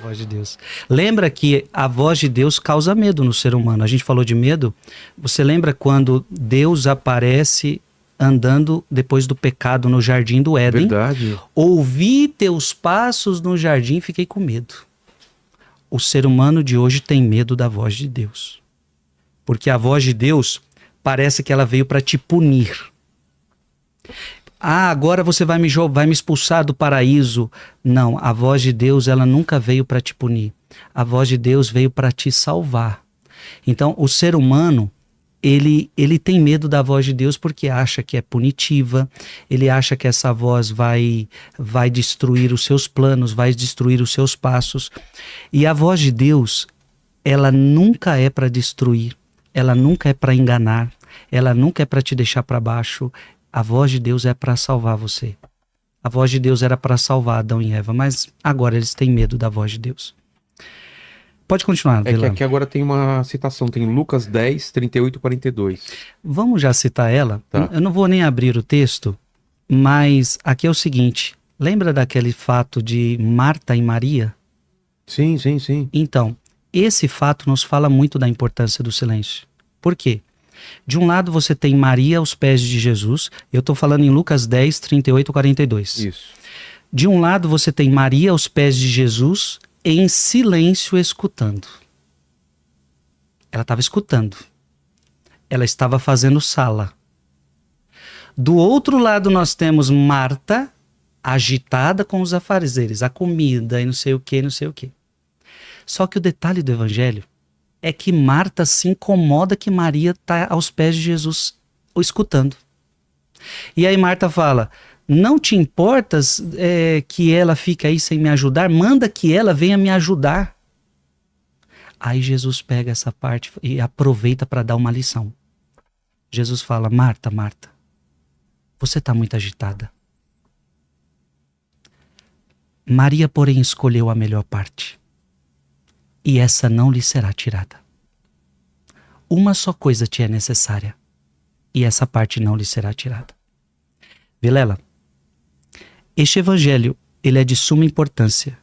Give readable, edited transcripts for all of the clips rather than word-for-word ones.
voz de Deus. Lembra que a voz de Deus causa medo no ser humano. A gente falou de medo. Você lembra quando Deus aparece andando depois do pecado no jardim do Éden? Verdade. Ouvi teus passos no jardim e fiquei com medo. O ser humano de hoje tem medo da voz de Deus. Porque a voz de Deus parece que ela veio para te punir. Ah, agora você vai me expulsar do paraíso. Não, a voz de Deus ela nunca veio para te punir. A voz de Deus veio para te salvar. Então, o ser humano, ele tem medo da voz de Deus porque acha que é punitiva, ele acha que essa voz vai destruir os seus planos, vai destruir os seus passos. E a voz de Deus, ela nunca é para destruir, ela nunca é para enganar, ela nunca é para te deixar para baixo. A voz de Deus é para salvar você. A voz de Deus era para salvar Adão e Eva, mas agora eles têm medo da voz de Deus. Pode continuar, É que aqui agora tem uma citação, tem Lucas 10, 38 e 42. Vamos já citar ela? Tá. Eu não vou nem abrir o texto, mas aqui é o seguinte. Lembra daquele fato de Marta e Maria? Sim, sim, sim. Então, esse fato nos fala muito da importância do silêncio. Por quê? De um lado você tem Maria aos pés de Jesus. Eu estou falando em Lucas 10, 38 e 42. Isso. De um lado você tem Maria aos pés de Jesus em silêncio escutando. Ela estava escutando. Ela estava fazendo sala. Do outro lado nós temos Marta agitada com os afazeres, a comida e não sei o que, não sei o que. Só que o detalhe do evangelho é que Marta se incomoda que Maria está aos pés de Jesus escutando. E aí Marta fala, não te importas que ela fique aí sem me ajudar? Manda que ela venha me ajudar. Aí Jesus pega essa parte e aproveita para dar uma lição. Jesus fala, Marta, Marta, você está muito agitada. Maria, porém, escolheu a melhor parte. E essa não lhe será tirada. Uma só coisa te é necessária, e essa parte não lhe será tirada. Vilela, este evangelho, ele é de suma importância,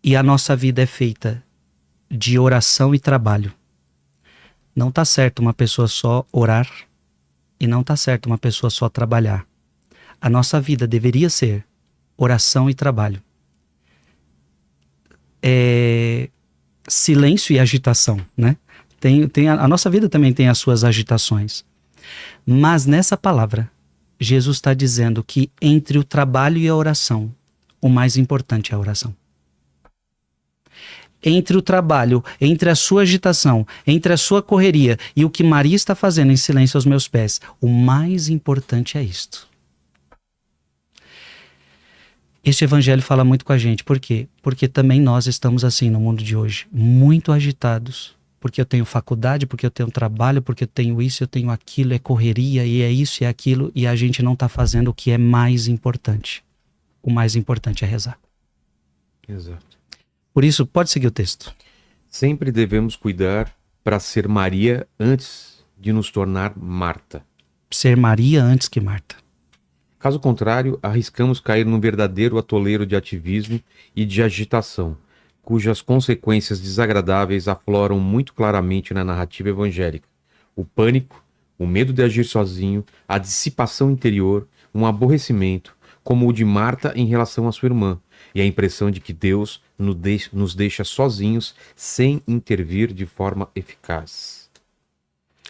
e a nossa vida é feita de oração e trabalho. Não está certo uma pessoa só orar, e não está certo uma pessoa só trabalhar. A nossa vida deveria ser oração e trabalho. Silêncio e agitação, né? A nossa vida também tem as suas agitações. Mas nessa palavra, Jesus está dizendo que entre o trabalho e a oração, o mais importante é a oração. Entre o trabalho, entre a sua agitação, entre a sua correria e o que Maria está fazendo em silêncio aos meus pés, o mais importante é isto. Este evangelho fala muito com a gente. Por quê? Porque também nós estamos assim no mundo de hoje, muito agitados. Porque eu tenho faculdade, porque eu tenho trabalho, porque eu tenho isso, eu tenho aquilo, é correria, e é isso, e é aquilo, e a gente não está fazendo o que é mais importante. O mais importante é rezar. Exato. Por isso, pode seguir o texto. Sempre devemos cuidar para ser Maria antes de nos tornar Marta. Ser Maria antes que Marta. Caso contrário, arriscamos cair num verdadeiro atoleiro de ativismo e de agitação, cujas consequências desagradáveis afloram muito claramente na narrativa evangélica. O pânico, o medo de agir sozinho, a dissipação interior, um aborrecimento, como o de Marta em relação à sua irmã, e a impressão de que Deus nos deixa sozinhos sem intervir de forma eficaz.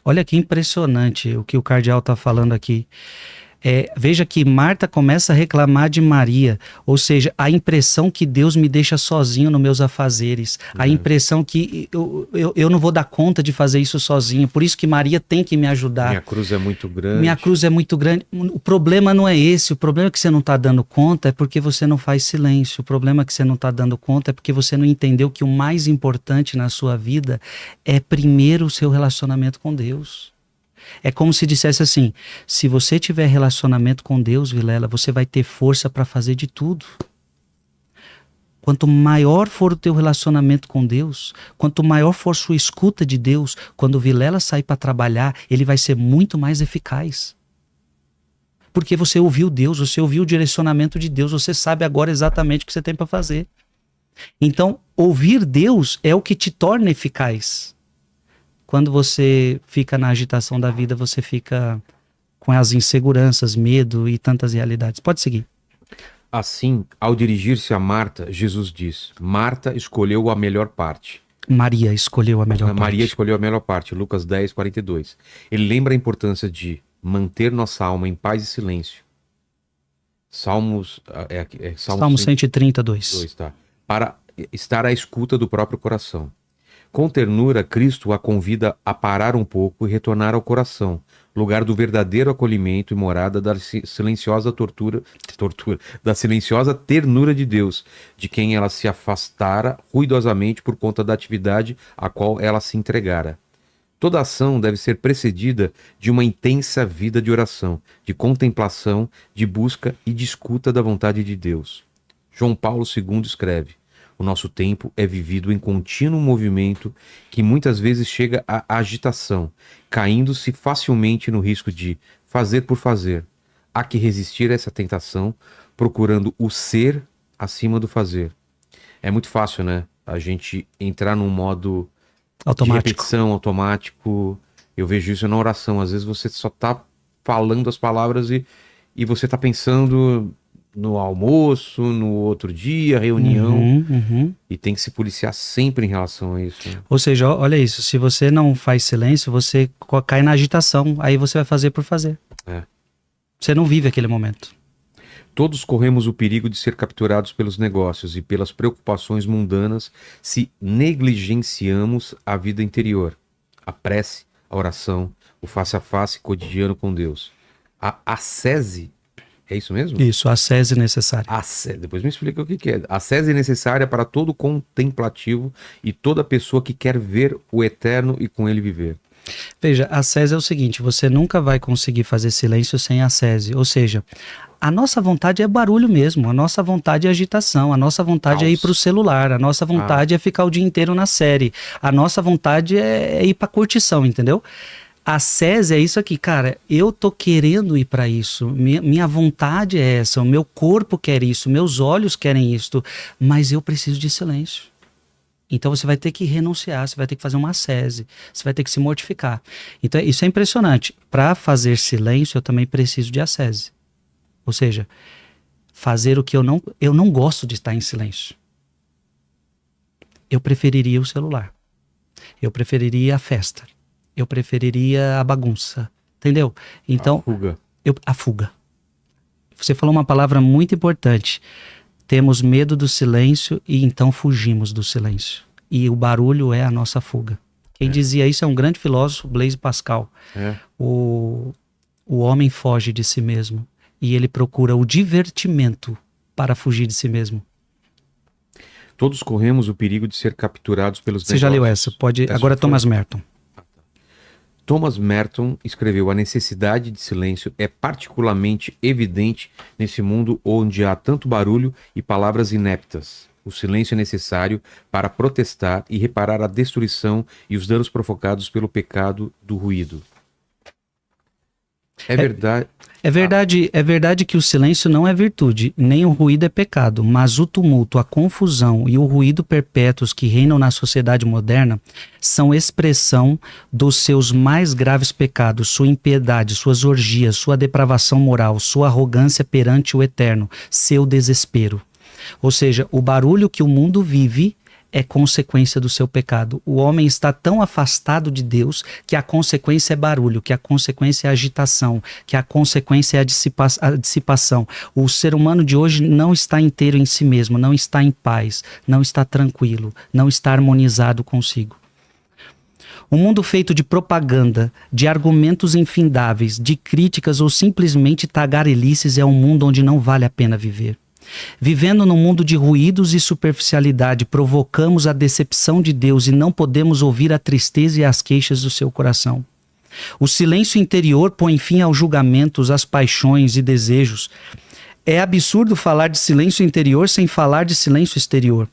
Olha que impressionante o que o cardeal está falando aqui. Veja que Marta começa a reclamar de Maria, ou seja, a impressão que Deus me deixa sozinho nos meus afazeres, a impressão que eu não vou dar conta de fazer isso sozinho, por isso que Maria tem que me ajudar. Minha cruz é muito grande. Minha cruz é muito grande. O problema não é esse, o problema que você não está dando conta é porque você não faz silêncio, o problema que você não está dando conta é porque você não entendeu que o mais importante na sua vida é primeiro o seu relacionamento com Deus. É como se dissesse assim, se você tiver relacionamento com Deus, Vilela, você vai ter força para fazer de tudo. Quanto maior for o teu relacionamento com Deus, quanto maior for sua escuta de Deus, quando o Vilela sair para trabalhar, ele vai ser muito mais eficaz. Porque você ouviu Deus, você ouviu o direcionamento de Deus, você sabe agora exatamente o que você tem para fazer. Então, ouvir Deus é o que te torna eficaz. Quando você fica na agitação da vida, você fica com as inseguranças, medo e tantas realidades. Pode seguir. Assim, ao dirigir-se a Marta, Jesus diz: Marta escolheu a melhor parte. Maria escolheu a melhor Maria parte. escolheu a melhor parte, Lucas 10, 42. Ele lembra a importância de manter nossa alma em paz e silêncio. Salmo 132. 2, tá? Para estar à escuta do próprio coração. Com ternura, Cristo a convida a parar um pouco e retornar ao coração, lugar do verdadeiro acolhimento e morada da silenciosa da silenciosa ternura de Deus, de quem ela se afastara ruidosamente por conta da atividade a qual ela se entregara. Toda ação deve ser precedida de uma intensa vida de oração, de contemplação, de busca e de escuta da vontade de Deus. João Paulo II escreve: o nosso tempo é vivido em contínuo movimento que muitas vezes chega à agitação, caindo-se facilmente no risco de fazer por fazer. Há que resistir a essa tentação, procurando o ser acima do fazer. É muito fácil, né? A gente entrar num modo de repetição, automático. Eu vejo isso na oração. Às vezes você só tá falando as palavras e você tá pensando no almoço, no outro dia, reunião, e tem que se policiar sempre em relação a isso. Né? Ou seja, olha isso, se você não faz silêncio, você cai na agitação, aí você vai fazer por fazer. Você não vive aquele momento. Todos corremos o perigo de ser capturados pelos negócios e pelas preocupações mundanas se negligenciamos a vida interior, a prece, a oração, o face a face cotidiano com Deus. A ascese. É isso mesmo? Isso, a ascese necessária. Depois me explica o que é. A ascese é necessária para todo contemplativo e toda pessoa que quer ver o eterno e com ele viver. Veja, a ascese é o seguinte, você nunca vai conseguir fazer silêncio sem ascese. Ou seja, a nossa vontade é barulho mesmo, a nossa vontade é agitação, a nossa vontade é ir pro celular, a nossa vontade é ficar o dia inteiro na série, a nossa vontade é ir pra curtição, entendeu? A ascese é isso aqui, cara, eu tô querendo ir para isso, minha vontade é essa, o meu corpo quer isso, meus olhos querem isso, mas eu preciso de silêncio. Então você vai ter que renunciar, você vai ter que fazer uma ascese, você vai ter que se mortificar. Então isso é impressionante. Para fazer silêncio eu também preciso de ascese. Ou seja, fazer o que eu não gosto de estar em silêncio. Eu preferiria o celular, eu preferiria a festa. Eu preferiria a bagunça, entendeu? Então, a fuga. Você falou uma palavra muito importante. Temos medo do silêncio e então fugimos do silêncio. E o barulho é a nossa fuga. Quem dizia isso é um grande filósofo, Blaise Pascal. O homem foge de si mesmo e ele procura o divertimento para fugir de si mesmo. Todos corremos o perigo de ser capturados pelos negócios. Você já leu essa? Pode. Agora Thomas Merton. Thomas Merton escreveu: a necessidade de silêncio é particularmente evidente nesse mundo onde há tanto barulho e palavras ineptas. O silêncio é necessário para protestar e reparar a destruição e os danos provocados pelo pecado do ruído. É verdade. É verdade que o silêncio não é virtude, nem o ruído é pecado, mas o tumulto, a confusão e o ruído perpétuos que reinam na sociedade moderna são expressão dos seus mais graves pecados, sua impiedade, suas orgias, sua depravação moral, sua arrogância perante o eterno, seu desespero. Ou seja, o barulho que o mundo vive é consequência do seu pecado. O homem está tão afastado de Deus que a consequência é barulho, que a consequência é agitação, que a consequência é a dissipação. O ser humano de hoje não está inteiro em si mesmo, não está em paz, não está tranquilo, não está harmonizado consigo. Um mundo feito de propaganda, de argumentos infindáveis, de críticas ou simplesmente tagarelices é um mundo onde não vale a pena viver. Vivendo num mundo de ruídos e superficialidade, provocamos a decepção de Deus e não podemos ouvir a tristeza e as queixas do seu coração. O silêncio interior põe fim aos julgamentos, às paixões e desejos. É absurdo falar de silêncio interior sem falar de silêncio exterior.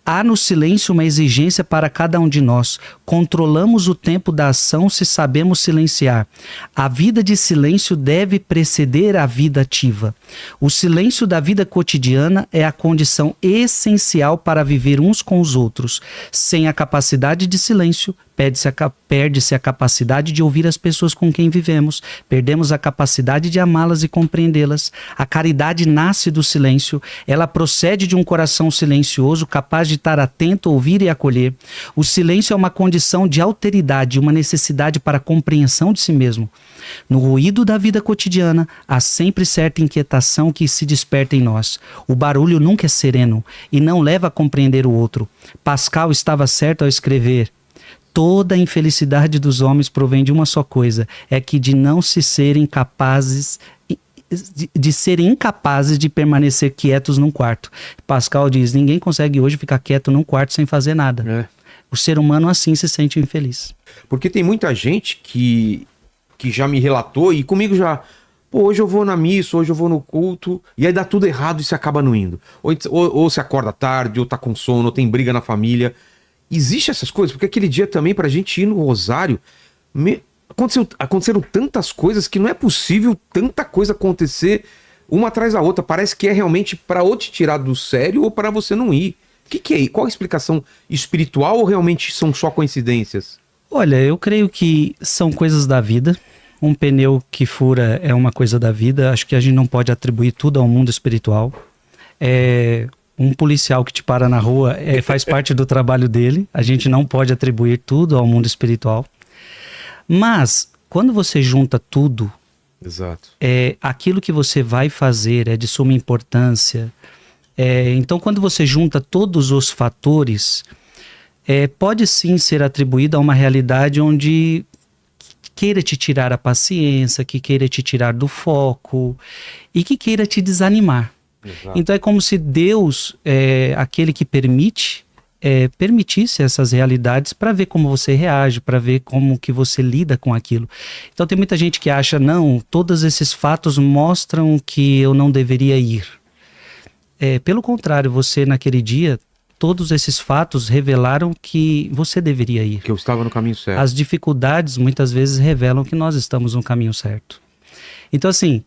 Há no silêncio uma exigência para cada um de nós. Controlamos o tempo da ação se sabemos silenciar. A vida de silêncio deve preceder a vida ativa. O silêncio da vida cotidiana é a condição essencial para viver uns com os outros. Sem a capacidade de silêncio, perde-se a capacidade de ouvir as pessoas com quem vivemos, perdemos a capacidade de amá-las e compreendê-las. A caridade nasce do silêncio, ela procede de um coração silencioso, capaz de estar atento, ouvir e acolher. O silêncio é uma condição de alteridade, uma necessidade para a compreensão de si mesmo. No ruído da vida cotidiana, há sempre certa inquietação que se desperta em nós. O barulho nunca é sereno e não leva a compreender o outro. Pascal estava certo ao escrever: toda a infelicidade dos homens provém de uma só coisa, é que de não se serem capazes de serem incapazes de permanecer quietos num quarto. Pascal diz: ninguém consegue hoje ficar quieto num quarto sem fazer nada. O ser humano assim se sente infeliz. Porque tem muita gente que já me relatou e comigo já... Pô, hoje eu vou na missa, hoje eu vou no culto, e aí dá tudo errado e você acaba não indo. Ou você acorda tarde, ou tá com sono, ou tem briga na família. Existe essas coisas, porque aquele dia também, pra gente ir no rosário, aconteceram tantas coisas que não é possível tanta coisa acontecer uma atrás da outra. Parece que é realmente pra ou te tirar do sério ou pra você não ir. O que é? Qual a explicação espiritual ou realmente são só coincidências? Olha, eu creio que são coisas da vida. Um pneu que fura é uma coisa da vida. Acho que a gente não pode atribuir tudo ao mundo espiritual. Um policial que te para na rua faz parte do trabalho dele. A gente não pode atribuir tudo ao mundo espiritual. Mas, quando você junta tudo, exato, aquilo que você vai fazer é de suma importância. Então, quando você junta todos os fatores, pode sim ser atribuído a uma realidade onde queira te tirar a paciência, que queira te tirar do foco e que queira te desanimar. exato. Então é como se Deus, aquele que permitisse essas realidades para ver como você reage, para ver como que você lida com aquilo. Então tem muita gente que acha, não, todos esses fatos mostram que eu não deveria ir. Pelo contrário, você naquele dia, todos esses fatos revelaram que você deveria ir. Que eu estava no caminho certo. As dificuldades muitas vezes revelam que nós estamos no caminho certo. Então assim,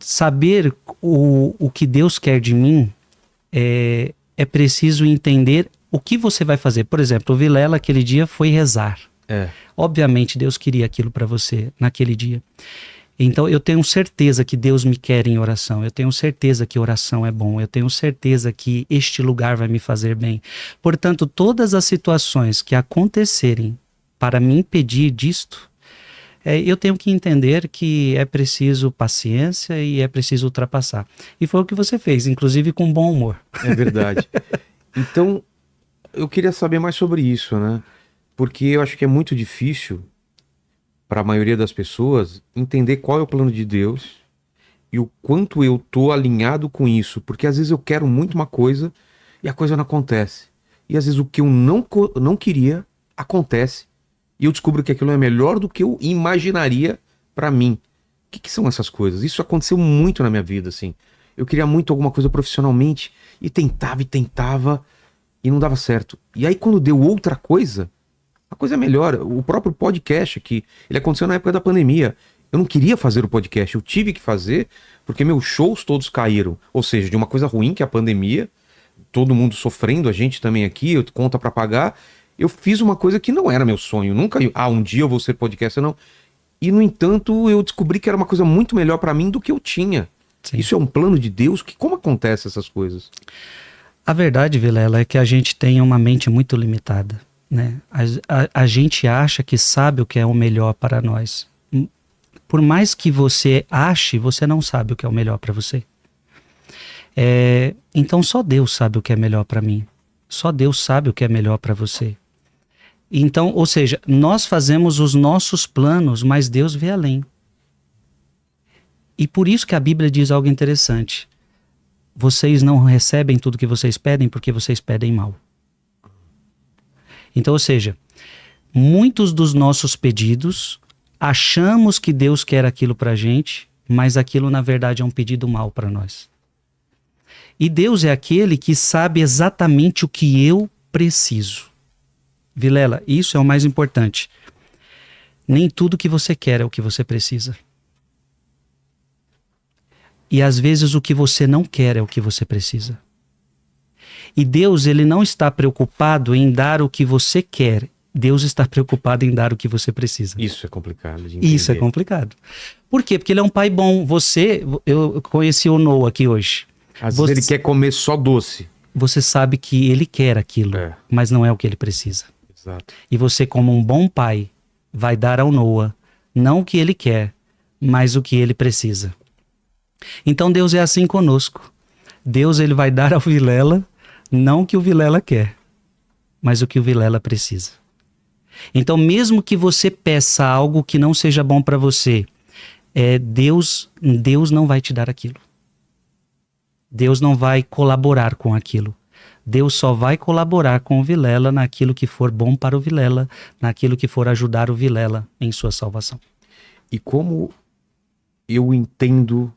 saber o que Deus quer de mim, é preciso entender o que você vai fazer. Por exemplo, o Vilela aquele dia foi rezar. Obviamente Deus queria aquilo para você naquele dia. Então eu tenho certeza que Deus me quer em oração, eu tenho certeza que oração é bom, eu tenho certeza que este lugar vai me fazer bem. Portanto, todas as situações que acontecerem para me impedir disto, eu tenho que entender que é preciso paciência e é preciso ultrapassar. E foi o que você fez, inclusive com bom humor. É verdade. Então, eu queria saber mais sobre isso, né? Porque eu acho que é muito difícil para a maioria das pessoas entender qual é o plano de Deus e o quanto eu tô alinhado com isso. Porque às vezes eu quero muito uma coisa e a coisa não acontece. E às vezes o que eu não queria acontece. E eu descubro que aquilo é melhor do que eu imaginaria para mim. O que são essas coisas? Isso aconteceu muito na minha vida, assim. Eu queria muito alguma coisa profissionalmente e tentava e não dava certo. E aí quando deu outra coisa, a coisa é melhor. O próprio podcast, que ele aconteceu na época da pandemia. Eu não queria fazer o podcast, eu tive que fazer porque meus shows todos caíram. Ou seja, de uma coisa ruim que é a pandemia, todo mundo sofrendo, a gente também aqui, conta para pagar. Eu fiz uma coisa que não era meu sonho. Nunca, um dia eu vou ser podcaster, não. E, no entanto, eu descobri que era uma coisa muito melhor para mim do que eu tinha. Sim. Isso é um plano de Deus? Como acontece essas coisas? A verdade, Vilela, é que a gente tem uma mente muito limitada, né? A gente acha que sabe o que é o melhor para nós. Por mais que você ache, você não sabe o que é o melhor para você. Então só Deus sabe o que é melhor para mim. Só Deus sabe o que é melhor para você. Então, ou seja, nós fazemos os nossos planos, mas Deus vê além. E por isso que a Bíblia diz algo interessante. Vocês não recebem tudo que vocês pedem porque vocês pedem mal. Então, ou seja, muitos dos nossos pedidos, achamos que Deus quer aquilo pra gente mas aquilo na verdade é um pedido mau para nós. E Deus é aquele que sabe exatamente o que eu preciso. Vilela, isso é o mais importante. Nem tudo que você quer é o que você precisa. E às vezes o que você não quer é o que você precisa. E Deus, ele não está preocupado em dar o que você quer. Deus está preocupado em dar o que você precisa. Isso é complicado de entender. Isso é complicado. Por quê? Porque ele é um pai bom. Eu conheci o Noah aqui hoje. Às vezes ele quer comer só doce. Você sabe que ele quer aquilo, mas não é o que ele precisa. Exato. E você, como um bom pai, vai dar ao Noah não o que ele quer, mas o que ele precisa. Então Deus é assim conosco. Deus, ele vai dar ao Vilela não o que o Vilela quer, mas o que o Vilela precisa. Então, mesmo que você peça algo que não seja bom para você, Deus não vai te dar aquilo. Deus não vai colaborar com aquilo. Deus só vai colaborar com o Vilela naquilo que for bom para o Vilela, naquilo que for ajudar o Vilela em sua salvação. E como eu entendo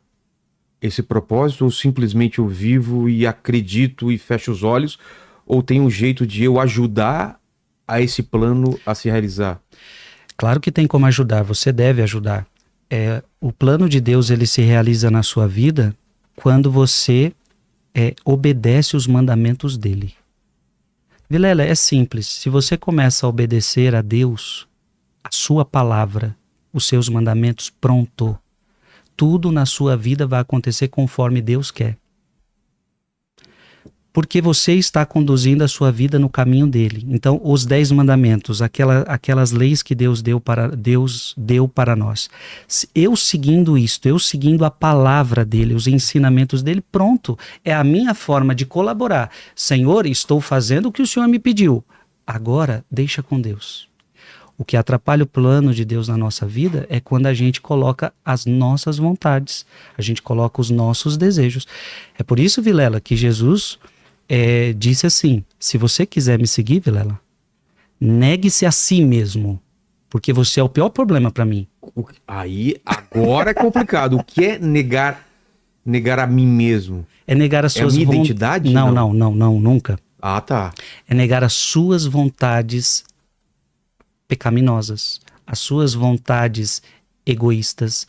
esse propósito, ou simplesmente eu vivo e acredito e fecho os olhos, ou tem um jeito de eu ajudar a esse plano a se realizar? Claro que tem como ajudar, você deve ajudar. O plano de Deus, ele se realiza na sua vida quando você obedece os mandamentos dele. Vilela, é simples. Se você começa a obedecer a Deus, a sua palavra, os seus mandamentos, pronto. Tudo na sua vida vai acontecer conforme Deus quer. Porque você está conduzindo a sua vida no caminho dele. Então, os 10 mandamentos, aquelas leis que Deus deu para nós. Eu seguindo isto, eu seguindo a palavra dele, os ensinamentos dele, pronto. É a minha forma de colaborar. Senhor, estou fazendo o que o Senhor me pediu. Agora, deixa com Deus. O que atrapalha o plano de Deus na nossa vida é quando a gente coloca as nossas vontades, a gente coloca os nossos desejos. É por isso, Vilela, que Jesus disse assim: se você quiser me seguir, Vilela, negue-se a si mesmo, porque você é o pior problema para mim. Aí, agora é complicado. O que é negar a mim mesmo? É negar as suas vontades. É a minha identidade? Não, nunca. Ah, tá. É negar as suas vontades pecaminosas, as suas vontades egoístas,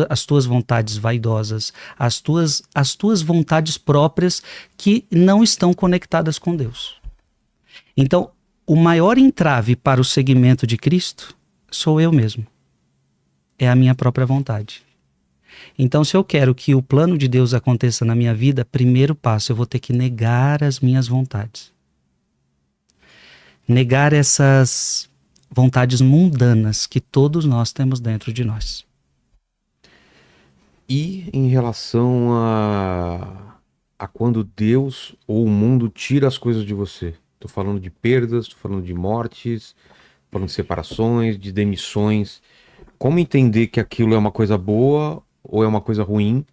as tuas vontades vaidosas, as tuas vontades próprias que não estão conectadas com Deus. Então, o maior entrave para o seguimento de Cristo sou eu mesmo. É a minha própria vontade. Então, se eu quero que o plano de Deus aconteça na minha vida, primeiro passo, eu vou ter que negar as minhas vontades. Negar essas vontades mundanas que todos nós temos dentro de nós. E em relação a quando Deus ou o mundo tira as coisas de você? Tô falando de perdas, tô falando de mortes, falando de separações, de demissões. Como entender que aquilo é uma coisa boa ou é uma coisa ruim?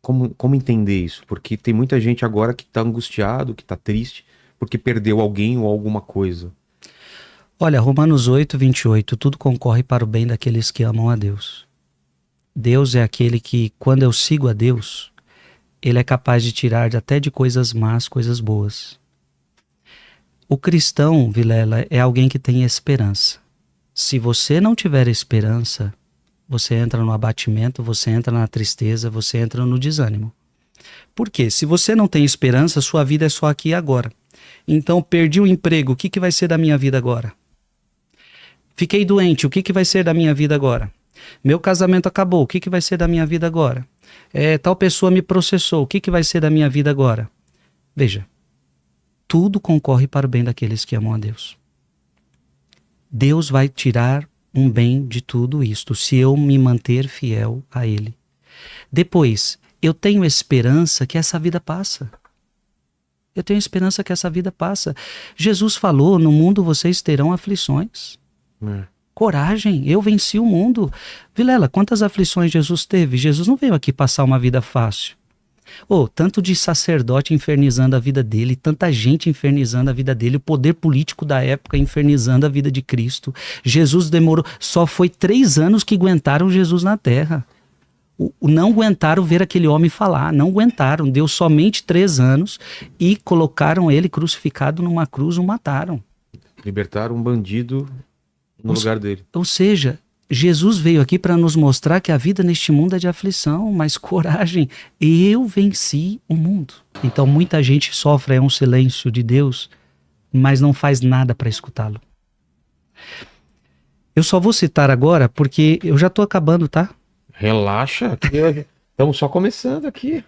Como entender isso? Porque tem muita gente agora que tá angustiado, que tá triste, porque perdeu alguém ou alguma coisa. Olha, Romanos 8:28, tudo concorre para o bem daqueles que amam a Deus. Deus é aquele que, quando eu sigo a Deus, ele é capaz de tirar até de coisas más, coisas boas. O cristão, Vilela, é alguém que tem esperança. Se você não tiver esperança, você entra no abatimento, você entra na tristeza, você entra no desânimo. Por quê? Se você não tem esperança, sua vida é só aqui e agora. Então, perdi o emprego, o que vai ser da minha vida agora? Fiquei doente, o que vai ser da minha vida agora? Meu casamento acabou, o que vai ser da minha vida agora? Tal pessoa me processou, o que vai ser da minha vida agora? Veja, tudo concorre para o bem daqueles que amam a Deus. Deus vai tirar um bem de tudo isto, se eu me manter fiel a Ele. Depois, eu tenho esperança que essa vida passa. Eu tenho esperança que essa vida passa. Jesus falou, no mundo vocês terão aflições. Coragem, eu venci o mundo. Vilela, quantas aflições Jesus teve? Jesus não veio aqui passar uma vida fácil. Tanto de sacerdote infernizando a vida dele, tanta gente infernizando a vida dele, o poder político da época infernizando a vida de Cristo. Jesus demorou, só foi 3 anos que aguentaram Jesus na terra. Não aguentaram ver aquele homem falar, não aguentaram, deu somente 3 anos e colocaram ele crucificado numa cruz, o mataram. Libertaram um bandido no lugar dele. Ou seja, Jesus veio aqui para nos mostrar que a vida neste mundo é de aflição, mas coragem, eu venci o mundo. Então muita gente sofre um silêncio de Deus, mas não faz nada para escutá-lo. Eu só vou citar agora porque eu já estou acabando, tá? Relaxa, estamos só começando aqui.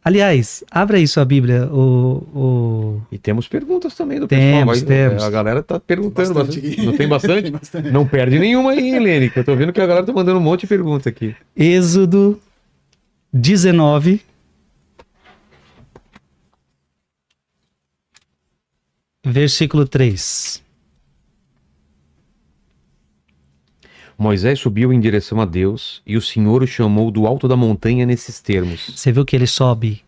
Aliás, abra aí sua Bíblia. E temos perguntas também do temos, pessoal. Temos. A galera tá perguntando bastante. Não tem bastante? Tem bastante. Não perde nenhuma aí, Helene, que eu tô vendo que a galera tá mandando um monte de perguntas aqui. Êxodo 19. Versículo 3. Moisés subiu em direção a Deus e o Senhor o chamou do alto da montanha nesses termos. Você viu que ele sobe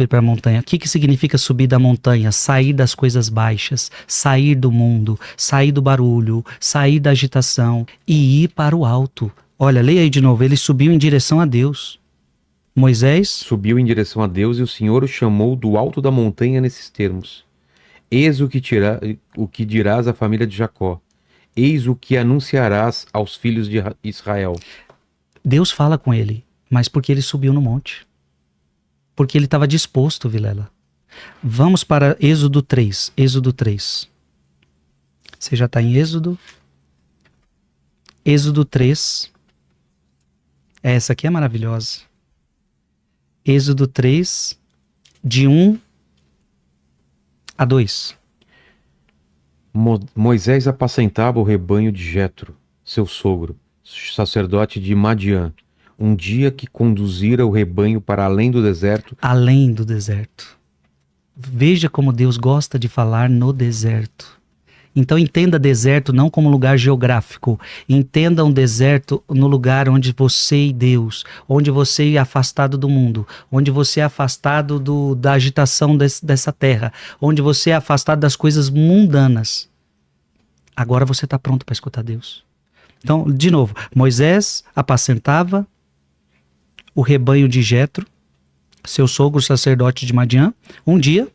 para a montanha. O que significa subir da montanha? Sair das coisas baixas, sair do mundo, sair do barulho, sair da agitação e ir para o alto. Olha, leia aí de novo. Ele subiu em direção a Deus. Moisés subiu em direção a Deus e o Senhor o chamou do alto da montanha nesses termos. Eis o que dirás à família de Jacó. Eis o que anunciarás aos filhos de Israel. Deus fala com ele, mas porque ele subiu no monte. Porque ele estava disposto, Vilela. Vamos para Êxodo 3. Êxodo 3. Você já está em Êxodo? Êxodo 3. Essa aqui é maravilhosa. Êxodo 3, de 1 a 2. Moisés apacentava o rebanho de Jetro, seu sogro, sacerdote de Madiã, um dia que conduzira o rebanho para além do deserto. Além do deserto. Veja como Deus gosta de falar no deserto. Então entenda deserto não como lugar geográfico. Entenda um deserto no lugar onde você e Deus, onde você é afastado do mundo, onde você é afastado da agitação dessa terra, onde você é afastado das coisas mundanas. Agora você está pronto para escutar Deus. Então, de novo, Moisés apacentava o rebanho de Jetro, seu sogro sacerdote de Madiã. Um dia...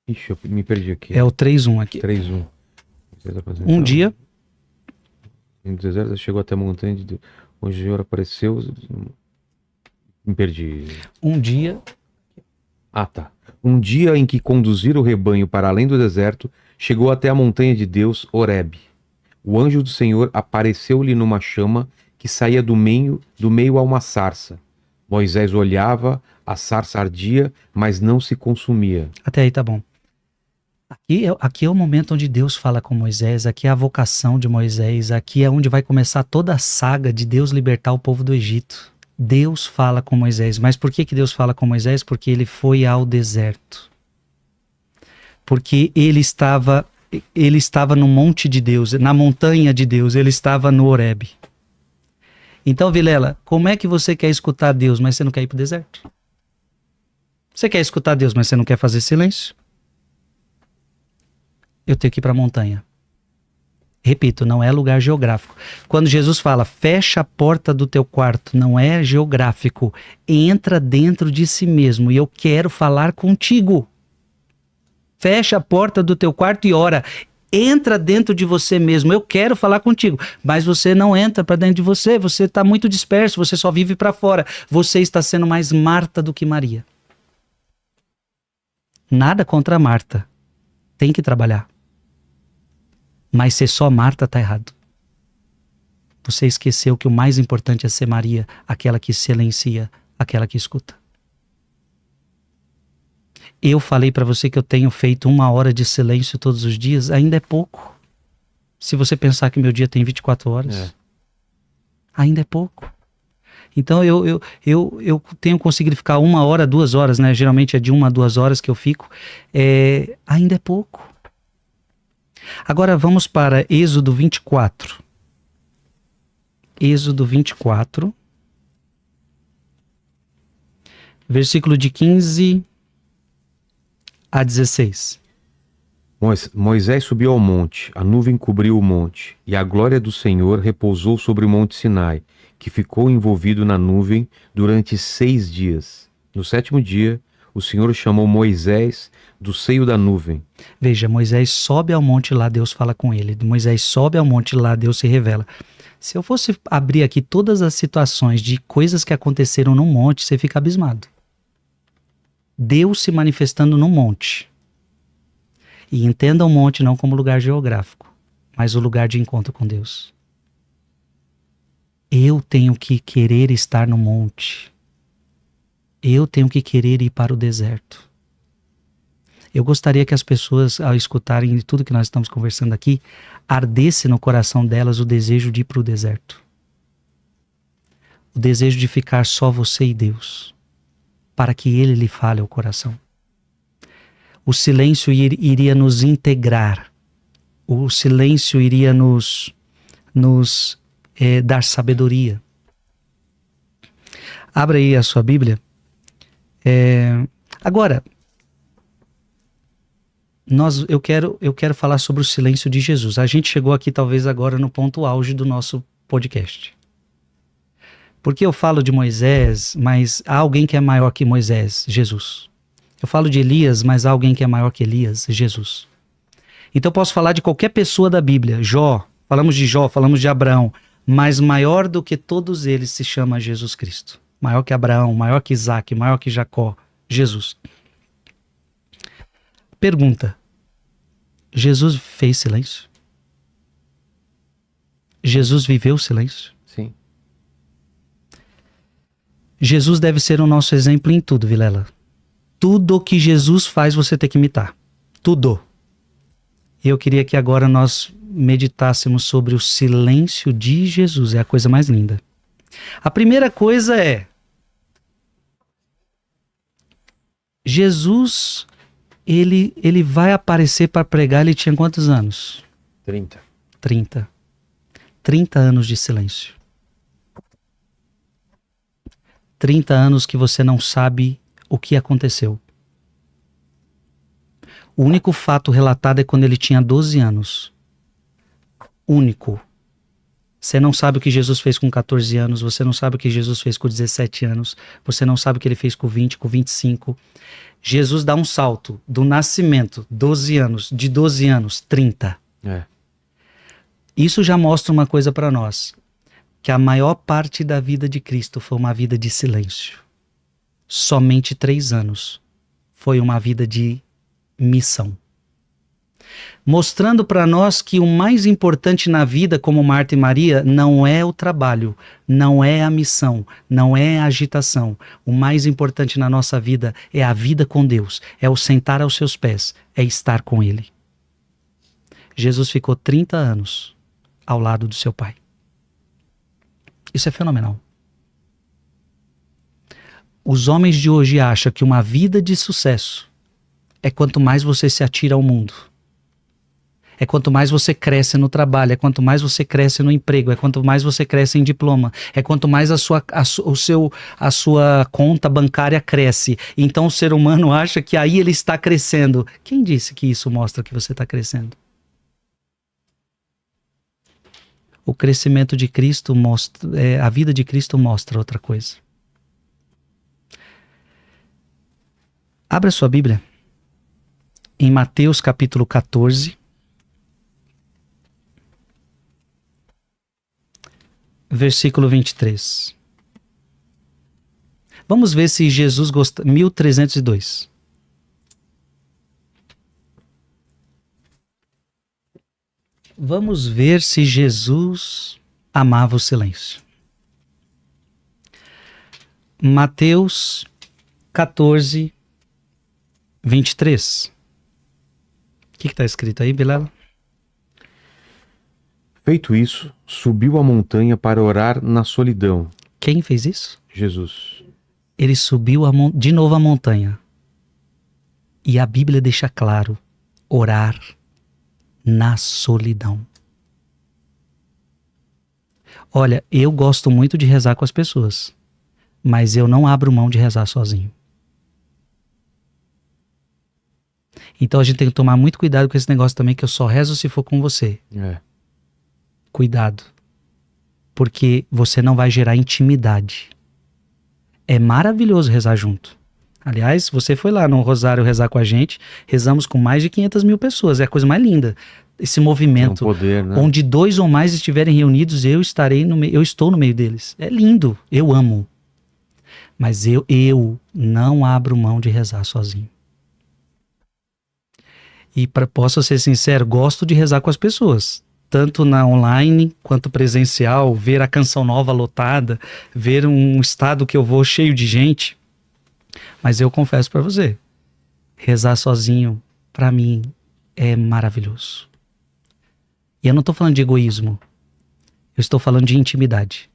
Ixi, eu me perdi aqui. É o 3:1 aqui. 3:1. Um dia... No deserto chegou até a montanha de Deus, onde o Senhor apareceu. Me perdi. Um dia... Ah, tá. Um dia em que conduzir o rebanho para além do deserto, chegou até a montanha de Deus, Horebe. O anjo do Senhor apareceu-lhe numa chama que saía do meio a uma sarça. Moisés olhava, a sarça ardia, mas não se consumia. Até aí tá bom. Aqui é o momento onde Deus fala com Moisés, aqui é a vocação de Moisés, aqui é onde vai começar toda a saga de Deus libertar o povo do Egito. Deus fala com Moisés. Mas por que Deus fala com Moisés? Porque ele foi ao deserto. Porque ele estava no monte de Deus, na montanha de Deus, ele estava no Horebe. Então, Vilela, como é que você quer escutar Deus, mas você não quer ir para o deserto? Você quer escutar Deus, mas você não quer fazer silêncio? Eu tenho que ir para a montanha. Repito, não é lugar geográfico. Quando Jesus fala, fecha a porta do teu quarto, não é geográfico. Entra dentro de si mesmo e eu quero falar contigo. Fecha a porta do teu quarto e ora. Entra dentro de você mesmo, eu quero falar contigo. Mas você não entra para dentro de você, você está muito disperso, você só vive para fora. Você está sendo mais Marta do que Maria. Nada contra a Marta. Tem que trabalhar. Mas ser só Marta está errado. Você esqueceu que o mais importante é ser Maria, aquela que silencia, aquela que escuta. Eu falei para você que eu tenho feito 1 hora de silêncio todos os dias, ainda é pouco. Se você pensar que meu dia tem 24 horas, ainda é pouco. Então eu tenho conseguido ficar 1 hora, 2 horas, né? Geralmente é de 1 a 2 horas que eu fico. Ainda é pouco. Agora vamos para Êxodo 24. Êxodo 24, versículo de 15 a 16. Moisés subiu ao monte, a nuvem cobriu o monte, e a glória do Senhor repousou sobre o monte Sinai, que ficou envolvido na nuvem durante 6 dias. No 7º dia, o Senhor chamou Moisés do seio da nuvem. Veja, Moisés sobe ao monte, lá Deus fala com ele. Moisés sobe ao monte, lá Deus se revela. Se eu fosse abrir aqui todas as situações de coisas que aconteceram no monte, você fica abismado. Deus se manifestando no monte. E entenda o monte não como lugar geográfico, mas o lugar de encontro com Deus. Eu tenho que querer estar no monte. Eu tenho que querer ir para o deserto. Eu gostaria que as pessoas, ao escutarem tudo que nós estamos conversando aqui, ardesse no coração delas o desejo de ir para o deserto. O desejo de ficar só você e Deus, para que Ele lhe fale ao coração. O silêncio iria nos integrar. O silêncio iria nos dar sabedoria. Abra aí a sua Bíblia. Agora, eu quero falar sobre o silêncio de Jesus. A gente chegou aqui talvez agora no ponto auge do nosso podcast. Porque eu falo de Moisés, mas há alguém que é maior que Moisés, Jesus. Eu falo de Elias, mas há alguém que é maior que Elias, Jesus. Então eu posso falar de qualquer pessoa da Bíblia, Jó, falamos de Jó, falamos de Abraão, mas maior do que todos eles se chama Jesus Cristo. Maior que Abraão, maior que Isaac, maior que Jacó, Jesus. Pergunta: Jesus fez silêncio? Jesus viveu silêncio? Sim. Jesus deve ser o nosso exemplo em tudo, Vilela. Tudo que Jesus faz você tem que imitar. Tudo. Eu queria que agora nós meditássemos sobre o silêncio de Jesus. É a coisa mais linda. A primeira coisa é: Jesus, ele vai aparecer para pregar. Ele tinha quantos anos? 30. 30. 30 anos de silêncio. 30 anos que você não sabe o que aconteceu. O único fato relatado é quando ele tinha 12 anos. Único. Você não sabe o que Jesus fez com 14 anos, você não sabe o que Jesus fez com 17 anos, você não sabe o que ele fez com 20, com 25. Jesus dá um salto do nascimento, 12 anos, de 12 anos, 30. Isso já mostra uma coisa para nós, que a maior parte da vida de Cristo foi uma vida de silêncio. Somente 3 anos foi uma vida de missão. Mostrando para nós que o mais importante na vida, como Marta e Maria, não é o trabalho, não é a missão, não é a agitação. O mais importante na nossa vida é a vida com Deus, é o sentar aos seus pés, é estar com Ele. Jesus ficou 30 anos ao lado do seu Pai. Isso é fenomenal. Os homens de hoje acham que uma vida de sucesso é quanto mais você se atira ao mundo. É quanto mais você cresce no trabalho, é quanto mais você cresce no emprego, é quanto mais você cresce em diploma, é quanto mais a sua conta bancária cresce. Então o ser humano acha que aí ele está crescendo. Quem disse que isso mostra que você está crescendo? O crescimento de Cristo mostra, a vida de Cristo mostra outra coisa. Abra sua Bíblia em Mateus capítulo 14, versículo 23. Vamos ver se Jesus gosta. 1302. Vamos ver se Jesus amava o silêncio. Mateus 14, 23. O que está escrito aí, Vilela? Feito isso, subiu a montanha para orar na solidão. Quem fez isso? Jesus. Ele subiu de novo a montanha. E a Bíblia deixa claro: orar na solidão. Olha, eu gosto muito de rezar com as pessoas, mas eu não abro mão de rezar sozinho. Então a gente tem que tomar muito cuidado com esse negócio também, que eu só rezo se for com você. Cuidado. Porque você não vai gerar intimidade. É maravilhoso rezar junto. Aliás, você foi lá no Rosário rezar com a gente, rezamos com mais de 500 mil pessoas, é a coisa mais linda. Esse movimento, poder, né? onde 2 ou mais estiverem reunidos, eu estou no meio deles. É lindo, eu amo. Mas eu não abro mão de rezar sozinho. E posso ser sincero, gosto de rezar com as pessoas. Tanto na online quanto presencial, ver a Canção Nova lotada, ver um estado que eu vou cheio de gente. Mas eu confesso para você, rezar sozinho, para mim, é maravilhoso. E eu não estou falando de egoísmo, eu estou falando de intimidade.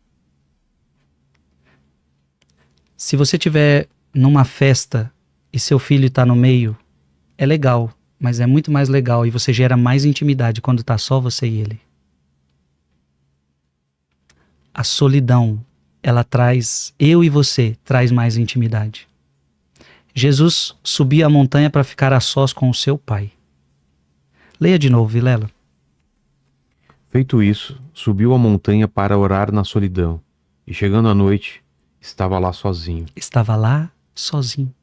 Se você estiver numa festa e seu filho está no meio, é legal, mas é muito mais legal e você gera mais intimidade quando está só você e ele. A solidão, ela traz, eu e você, traz mais intimidade. Jesus subia a montanha para ficar a sós com o seu pai. Leia de novo, Vilela. Feito isso, subiu a montanha para orar na solidão, e chegando à noite, estava lá sozinho. Estava lá sozinho.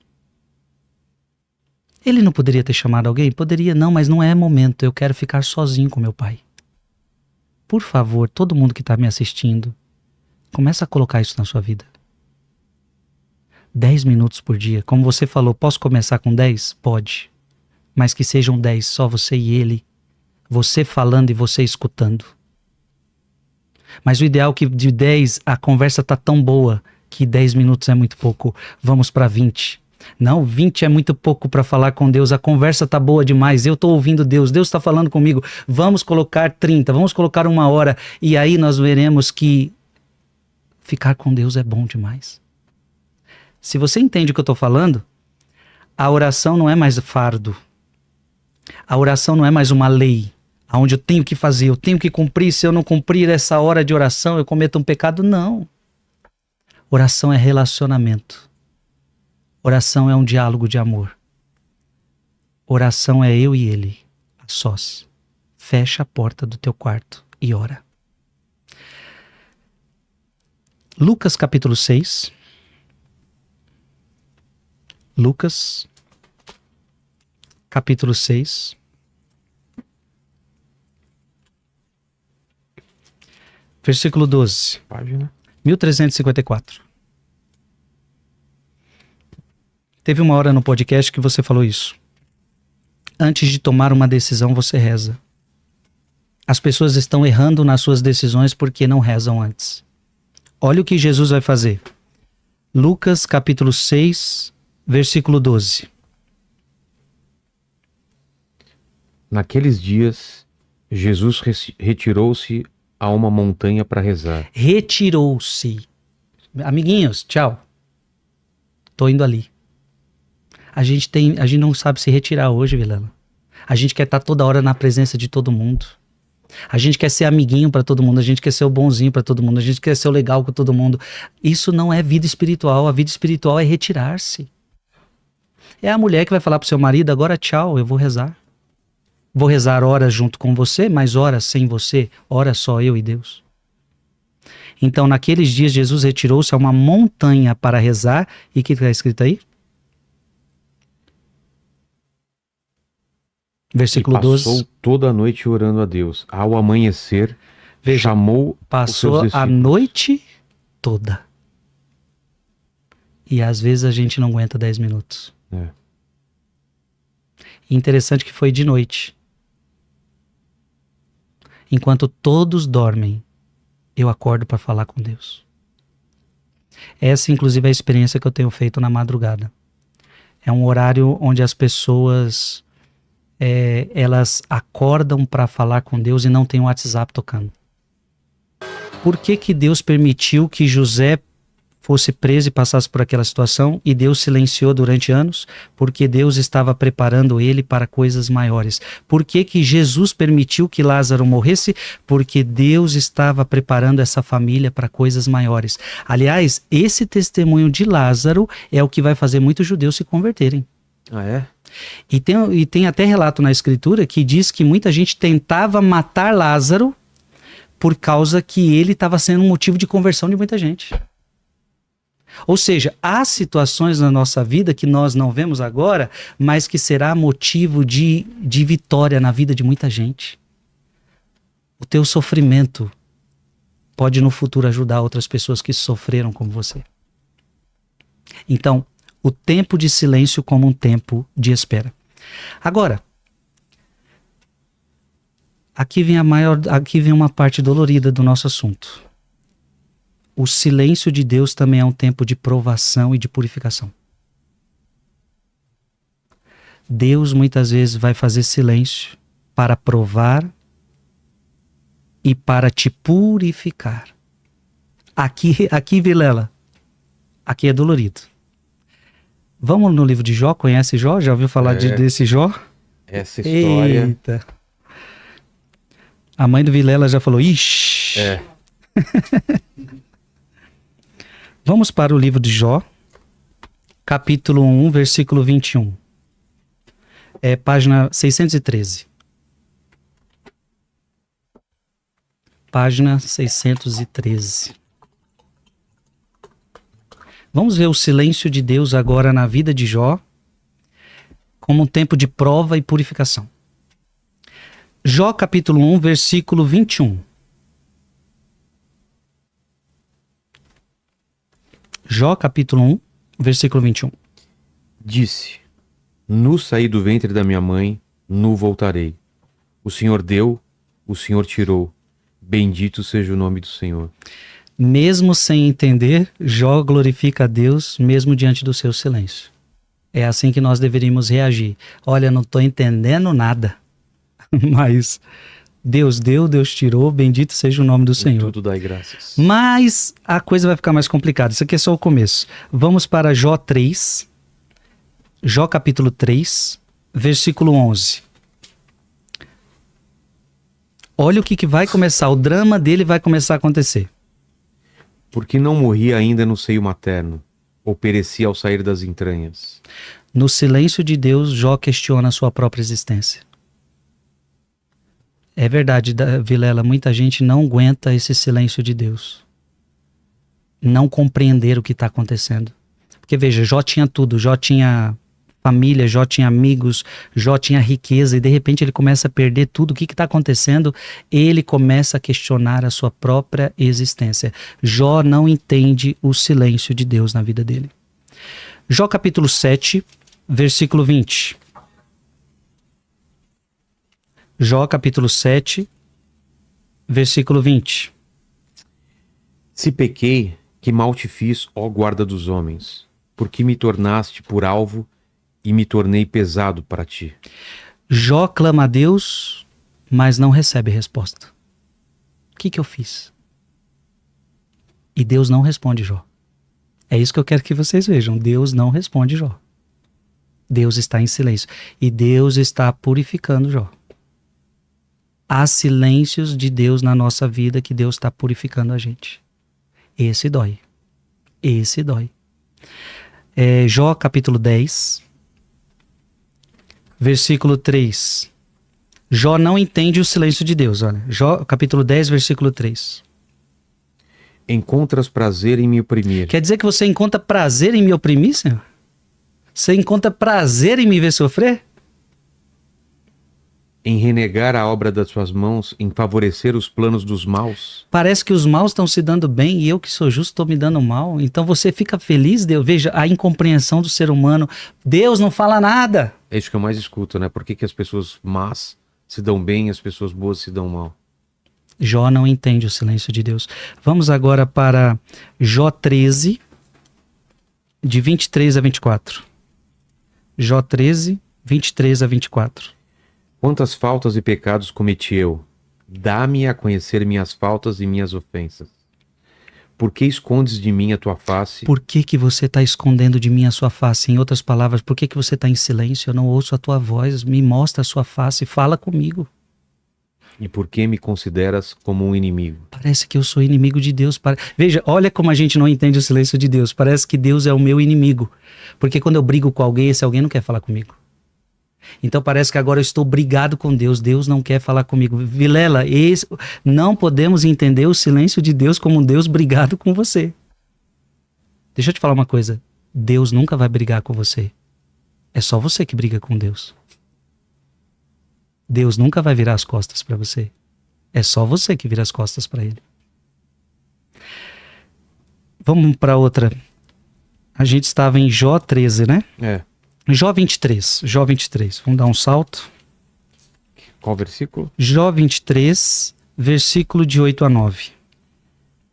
Ele não poderia ter chamado alguém? Poderia, não, mas não é momento. Eu quero ficar sozinho com meu pai. Por favor, todo mundo que está me assistindo, começa a colocar isso na sua vida. 10 minutos por dia. Como você falou, posso começar com 10? Pode. Mas que sejam 10, só você e ele. Você falando e você escutando. Mas o ideal é que de 10 a conversa tá tão boa que 10 minutos é muito pouco. Vamos para 20. Não, 20 é muito pouco para falar com Deus. A conversa tá boa demais. Eu tô ouvindo Deus. Deus está falando comigo. Vamos colocar 30. Vamos colocar 1 hora. E aí nós veremos que ficar com Deus é bom demais. Se você entende o que eu tô falando, a oração não é mais fardo. A oração não é mais uma lei, onde eu tenho que fazer, eu tenho que cumprir. Se eu não cumprir essa hora de oração, eu cometo um pecado. Não. Oração é relacionamento. Oração é um diálogo de amor. Oração é eu e ele, a sós. Fecha a porta do teu quarto e ora. Lucas capítulo 6. Lucas capítulo 6. Versículo 12. Página 1354. Teve uma hora no podcast que você falou isso. Antes de tomar uma decisão, você reza. As pessoas estão errando nas suas decisões porque não rezam antes. Olha o que Jesus vai fazer. Lucas capítulo 6, versículo 12. Naqueles dias, Jesus retirou-se a uma montanha para rezar. Retirou-se. Amiguinhos, tchau. Tô indo ali. A gente não sabe se retirar hoje, Vilela. A gente quer estar toda hora na presença de todo mundo. A gente quer ser amiguinho para todo mundo, a gente quer ser o bonzinho para todo mundo, a gente quer ser o legal com todo mundo. Isso não é vida espiritual. A vida espiritual é retirar-se. É a mulher que vai falar pro seu marido: agora tchau, eu vou rezar. Vou rezar horas junto com você, mas horas sem você, horas só eu e Deus. Então, naqueles dias, Jesus retirou-se a uma montanha para rezar. E o que está escrito aí? Versículo 12. Passou toda a noite orando a Deus. Ao amanhecer, chamou passou os seus a noite toda. E às vezes a gente não aguenta 10 minutos. É. Interessante que foi de noite. Enquanto todos dormem, eu acordo para falar com Deus. Essa, inclusive, é a experiência que eu tenho feito na madrugada. É um horário onde as pessoas elas acordam para falar com Deus e não tem o WhatsApp tocando. Por que que Deus permitiu que José fosse preso e passasse por aquela situação, e Deus silenciou durante anos, porque Deus estava preparando ele para coisas maiores. Por que que Jesus permitiu que Lázaro morresse? Porque Deus estava preparando essa família para coisas maiores. Aliás, esse testemunho de Lázaro é o que vai fazer muitos judeus se converterem. Ah, é? E tem até relato na escritura que diz que muita gente tentava matar Lázaro por causa que ele estava sendo um motivo de conversão de muita gente. Ou seja, há situações na nossa vida que nós não vemos agora, mas que será motivo de vitória na vida de muita gente. O teu sofrimento pode no futuro ajudar outras pessoas que sofreram como você. Então, o tempo de silêncio como um tempo de espera. Agora, aqui vem uma parte dolorida do nosso assunto. O silêncio de Deus também é um tempo de provação e de purificação. Deus muitas vezes vai fazer silêncio para provar e para te purificar. Aqui, Vilela, aqui é dolorido. Vamos no livro de Jó? Conhece Jó? Já ouviu falar desse Jó? Essa história... Eita. A mãe do Vilela já falou, ixi. É. Vamos para o livro de Jó, capítulo 1, versículo 21. É página 613. Página 613. Vamos ver o silêncio de Deus agora na vida de Jó, como um tempo de prova e purificação. Jó, capítulo 1, versículo 21. Jó, capítulo 1, versículo 21. Disse: Nu saí do ventre da minha mãe, nu voltarei. O Senhor deu, o Senhor tirou. Bendito seja o nome do Senhor. Mesmo sem entender, Jó glorifica a Deus, mesmo diante do seu silêncio. É assim que nós deveríamos reagir. Olha, não estou entendendo nada, mas Deus deu, Deus tirou, bendito seja o nome do Senhor. Tudo dai graças. Mas a coisa vai ficar mais complicada. Isso aqui é só o começo. Vamos para Jó 3, Jó capítulo 3, versículo 11. Olha o que vai começar, o drama dele vai começar a acontecer. Porque não morri ainda no seio materno, ou pereci ao sair das entranhas. No silêncio de Deus, Jó questiona a sua própria existência. É verdade, Vilela, muita gente não aguenta esse silêncio de Deus. Não compreender o que está acontecendo. Porque veja, Jó tinha tudo, Jó tinha família, Jó tinha amigos, Jó tinha riqueza, e de repente ele começa a perder tudo. O que está acontecendo? Ele começa a questionar a sua própria existência. Jó não entende o silêncio de Deus na vida dele. Jó capítulo 7, versículo 20. Jó capítulo 7, versículo 20. Se pequei, que mal te fiz, ó guarda dos homens, porque me tornaste por alvo e me tornei pesado para ti. Jó clama a Deus, mas não recebe resposta. O que eu fiz? E Deus não responde Jó. É isso que eu quero que vocês vejam. Deus não responde Jó. Deus está em silêncio. E Deus está purificando Jó. Há silêncios de Deus na nossa vida que Deus está purificando a gente. Esse dói. Esse dói. Jó capítulo 10, versículo 3. Jó não entende o silêncio de Deus. Olha. Jó capítulo 10, versículo 3. Encontras prazer em me oprimir. Quer dizer que você encontra prazer em me oprimir, Senhor? Você encontra prazer em me ver sofrer? Em renegar a obra das suas mãos, em favorecer os planos dos maus. Parece que os maus estão se dando bem e eu que sou justo estou me dando mal. Então você fica feliz, Deus? Veja a incompreensão do ser humano. Deus não fala nada. É isso que eu mais escuto, né? Por que as pessoas más se dão bem e as pessoas boas se dão mal? Jó não entende o silêncio de Deus. Vamos agora para Jó 13, de 23 a 24. Jó 13, 23 a 24. Quantas faltas e pecados cometi eu? Dá-me a conhecer minhas faltas e minhas ofensas. Por que escondes de mim a tua face? Por que que você está escondendo de mim a sua face? Em outras palavras, por que que você está em silêncio? Eu não ouço a tua voz, me mostra a sua face, fala comigo. E por que me consideras como um inimigo? Parece que eu sou inimigo de Deus. Veja, olha como a gente não entende o silêncio de Deus. Parece que Deus é o meu inimigo. Porque quando eu brigo com alguém, esse alguém não quer falar comigo. Então parece que agora eu estou brigado com Deus. Deus não quer falar comigo. Vilela, não podemos entender o silêncio de Deus como um Deus brigado com você. Deixa eu te falar uma coisa. Deus nunca vai brigar com você. É só você que briga com Deus. Deus nunca vai virar as costas para você. É só você que vira as costas para ele. Vamos para outra. A gente estava em Jó 13, né? É. Jó 23. Jó 23. Vamos dar um salto. Qual versículo? Jó 23, versículo de 8 a 9.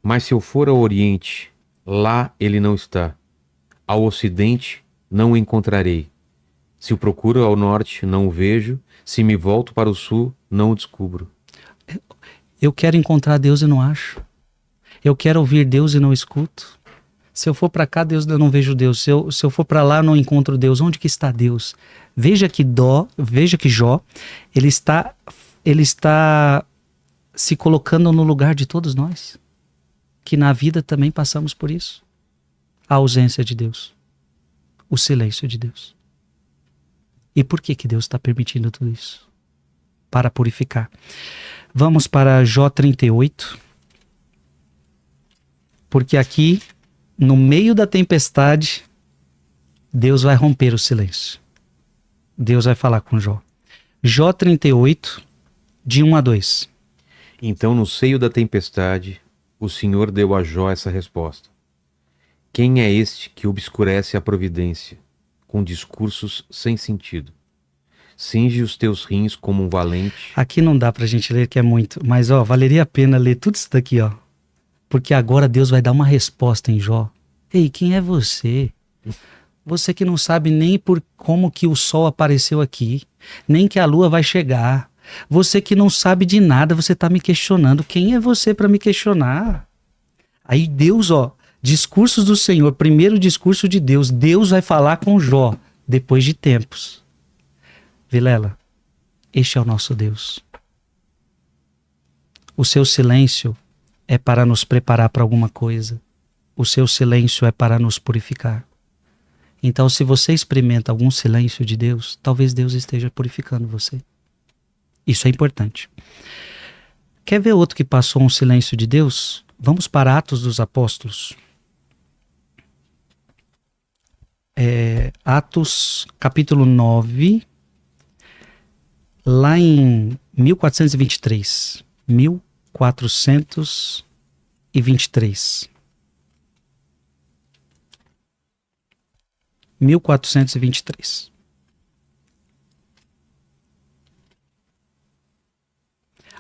Mas se eu for ao oriente, lá ele não está. Ao ocidente, não o encontrarei. Se o procuro ao norte, não o vejo. Se me volto para o sul, não o descubro. Eu quero encontrar Deus e não acho. Eu quero ouvir Deus e não escuto. Se eu for para cá, Deus, eu não vejo Deus. Se eu for para lá, eu não encontro Deus. Onde que está Deus? Veja que Jó, ele está se colocando no lugar de todos nós. Que na vida também passamos por isso. A ausência de Deus. O silêncio de Deus. E por que Deus está permitindo tudo isso? Para purificar. Vamos para Jó 38. Porque aqui, no meio da tempestade, Deus vai romper o silêncio. Deus vai falar com Jó. Jó 38, de 1 a 2. Então, no seio da tempestade, o Senhor deu a Jó essa resposta. Quem é este que obscurece a providência, com discursos sem sentido? Cinge os teus rins como um valente. Aqui não dá pra gente ler, que é muito, mas valeria a pena ler tudo isso daqui, porque agora Deus vai dar uma resposta em Jó. Ei, quem é você? Você que não sabe nem por como que o sol apareceu aqui, nem que a lua vai chegar. Você que não sabe de nada, você tá me questionando. Quem é você para me questionar? Aí Deus, discursos do Senhor, primeiro discurso de Deus. Deus vai falar com Jó depois de tempos. Vilela, este é o nosso Deus. O seu silêncio é para nos preparar para alguma coisa. O seu silêncio é para nos purificar. Então, se você experimenta algum silêncio de Deus, talvez Deus esteja purificando você. Isso é importante. Quer ver outro que passou um silêncio de Deus? Vamos para Atos dos Apóstolos. Atos, capítulo 9, lá em 1423. 1423. 1423.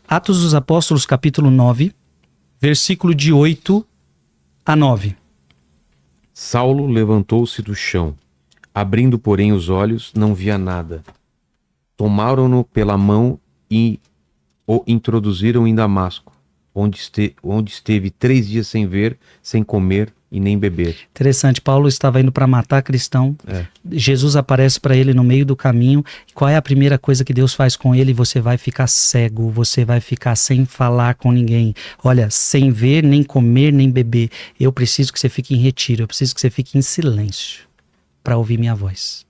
Atos dos Apóstolos, capítulo 9, versículo de 8 a 9. Saulo levantou-se do chão. Abrindo, porém, os olhos, não via nada. Tomaram-no pela mão e o introduziram em Damasco, onde esteve 3 dias sem ver, sem comer e nem beber. Interessante, Paulo estava indo para matar cristão. Jesus aparece para ele no meio do caminho. Qual é a primeira coisa que Deus faz com ele? Você vai ficar cego, você vai ficar sem falar com ninguém. Olha, sem ver, nem comer, nem beber. Eu preciso que você fique em retiro, eu preciso que você fique em silêncio para ouvir minha voz.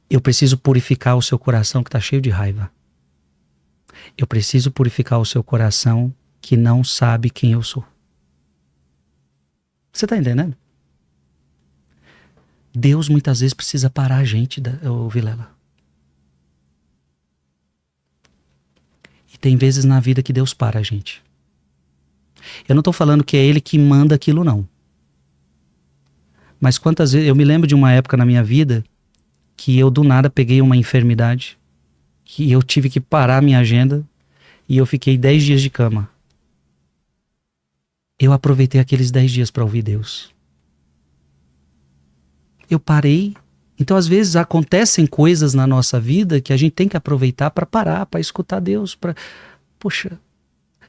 Eu preciso purificar o seu coração que está cheio de raiva. Eu preciso purificar o seu coração que não sabe quem eu sou. Você está entendendo? Deus muitas vezes precisa parar a gente, Vilela. E tem vezes na vida que Deus para a gente. Eu não estou falando que é Ele que manda aquilo, não. Mas quantas vezes... Eu me lembro de uma época na minha vida que eu do nada peguei uma enfermidade, que eu tive que parar a minha agenda e eu fiquei 10 dias de cama. Eu aproveitei aqueles 10 dias para ouvir Deus. Eu parei. Então, às vezes, acontecem coisas na nossa vida que a gente tem que aproveitar para parar, para escutar Deus. Poxa,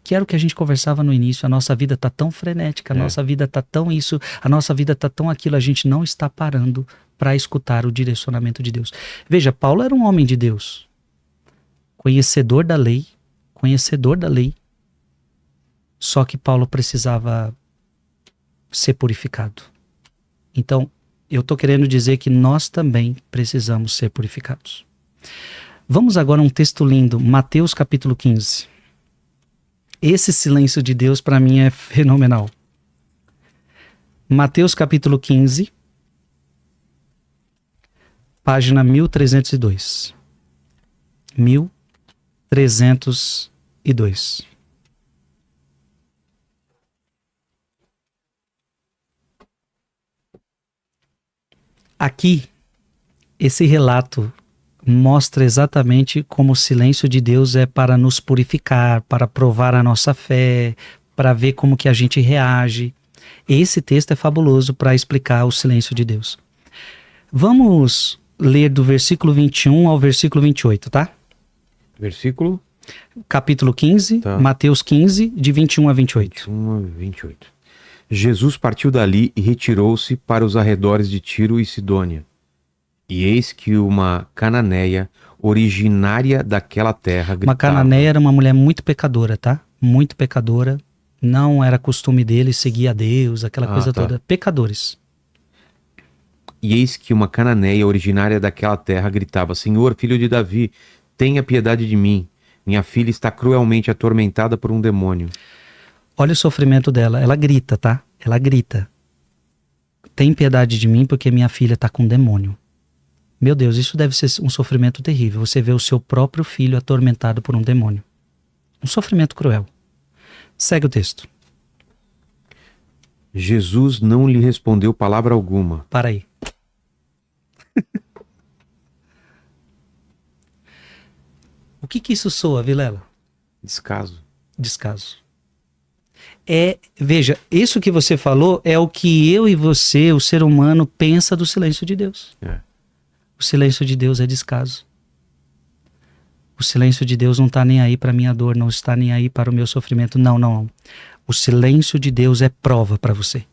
Que era o que a gente conversava no início. A nossa vida tá tão frenética, a nossa vida tá tão isso, a nossa vida tá tão aquilo, a gente não está parando para escutar o direcionamento de Deus. Veja, Paulo era um homem de Deus, conhecedor da lei, só que Paulo precisava ser purificado. Então, eu estou querendo dizer que nós também precisamos ser purificados. Vamos agora a um texto lindo, Mateus capítulo 15. Esse silêncio de Deus para mim é fenomenal. Mateus capítulo 15, página 1302. 1302. Aqui, esse relato mostra exatamente como o silêncio de Deus é para nos purificar, para provar a nossa fé, para ver como que a gente reage. Esse texto é fabuloso para explicar o silêncio de Deus. Vamos ler do versículo 21 ao versículo 28, tá? Versículo? Capítulo 15, Tá. Mateus 15, de 21 a 28. 21 a 28. Jesus partiu dali e retirou-se para os arredores de Tiro e Sidônia. E eis que uma cananeia, originária daquela terra, gritava. Uma cananeia era uma mulher muito pecadora, tá? Muito pecadora. Não era costume deles seguir a Deus, aquela coisa tá. toda. Pecadores. E eis que uma cananeia, originária daquela terra, gritava: Senhor, filho de Davi, tenha piedade de mim. Minha filha está cruelmente atormentada por um demônio. Olha o sofrimento dela. Ela grita, tá? Ela grita. Tem piedade de mim porque minha filha está com um demônio. Meu Deus, isso deve ser um sofrimento terrível. Você vê o seu próprio filho atormentado por um demônio. Um sofrimento cruel. Segue o texto. Jesus não lhe respondeu palavra alguma. Para aí. O que isso soa, Vilela? Descaso. Descaso. Veja, isso que você falou é o que eu e você, o ser humano, pensa do silêncio de Deus. O silêncio de Deus é descaso. O silêncio de Deus não está nem aí para a minha dor, não está nem aí para o meu sofrimento. Não. O silêncio de Deus é prova para você.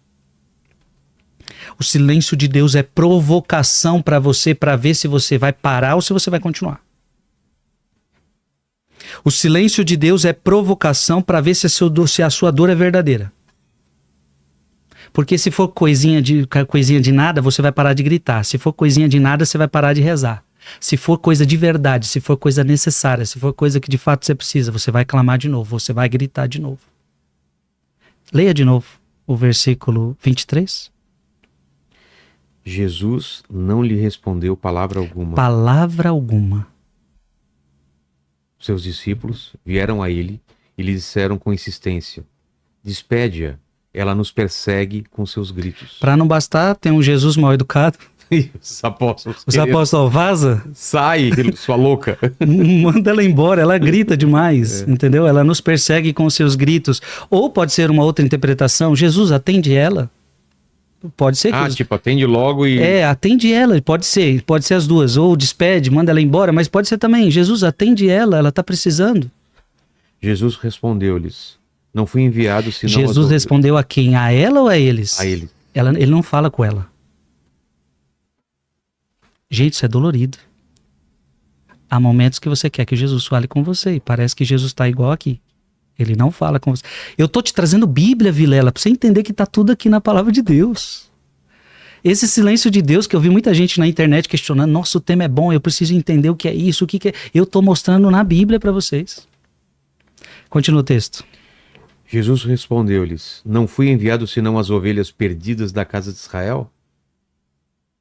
O silêncio de Deus é provocação para você, para ver se você vai parar ou se você vai continuar. O silêncio de Deus é provocação para ver se a sua dor é verdadeira. Porque se for coisinha de nada, você vai parar de gritar. Se for coisinha de nada, você vai parar de rezar. Se for coisa de verdade, se for coisa necessária, se for coisa que de fato você precisa, você vai clamar de novo, você vai gritar de novo. Leia de novo o versículo 23. Jesus não lhe respondeu palavra alguma. Palavra alguma. Seus discípulos vieram a ele e lhe disseram com insistência: Despede-a, ela nos persegue com seus gritos. Para não bastar, tem um Jesus mal educado. Os apóstolos. Os apóstolos, vaza. Sai, sua louca. Manda ela embora, ela grita demais, entendeu? Ela nos persegue com seus gritos. Ou pode ser uma outra interpretação, Jesus atende ela. Pode ser que... tipo, atende logo e... atende ela, pode ser as duas. Ou despede, manda ela embora, mas pode ser também, Jesus atende ela tá precisando. Jesus respondeu-lhes: Não fui enviado senão... Jesus respondeu a quem? A ela ou a eles? A ele. Ele não fala com ela. Gente, isso é dolorido. Há momentos que você quer que Jesus fale com você e parece que Jesus está igual aqui. Ele não fala com você. Eu tô te trazendo Bíblia, Vilela, para você entender que tá tudo aqui na palavra de Deus. Esse silêncio de Deus que eu vi muita gente na internet questionando, nossa, o tema é bom, eu preciso entender o que é isso, o que é... Eu tô mostrando na Bíblia para vocês. Continua o texto. Jesus respondeu-lhes: Não fui enviado senão as ovelhas perdidas da casa de Israel?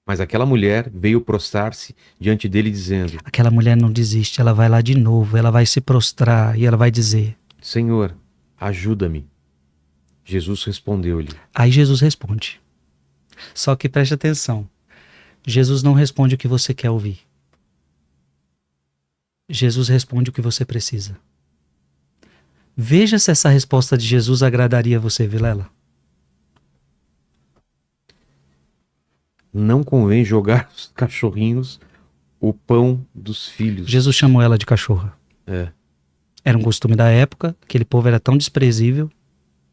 Mas aquela mulher veio prostrar-se diante dele dizendo... Aquela mulher não desiste, ela vai lá de novo, ela vai se prostrar e ela vai dizer... Senhor, ajuda-me. Jesus respondeu-lhe. Aí Jesus responde. Só que preste atenção. Jesus não responde o que você quer ouvir. Jesus responde o que você precisa. Veja se essa resposta de Jesus agradaria você, Vilela. Não convém jogar os cachorrinhos o pão dos filhos. Jesus chamou ela de cachorra. Era um costume da época, aquele povo era tão desprezível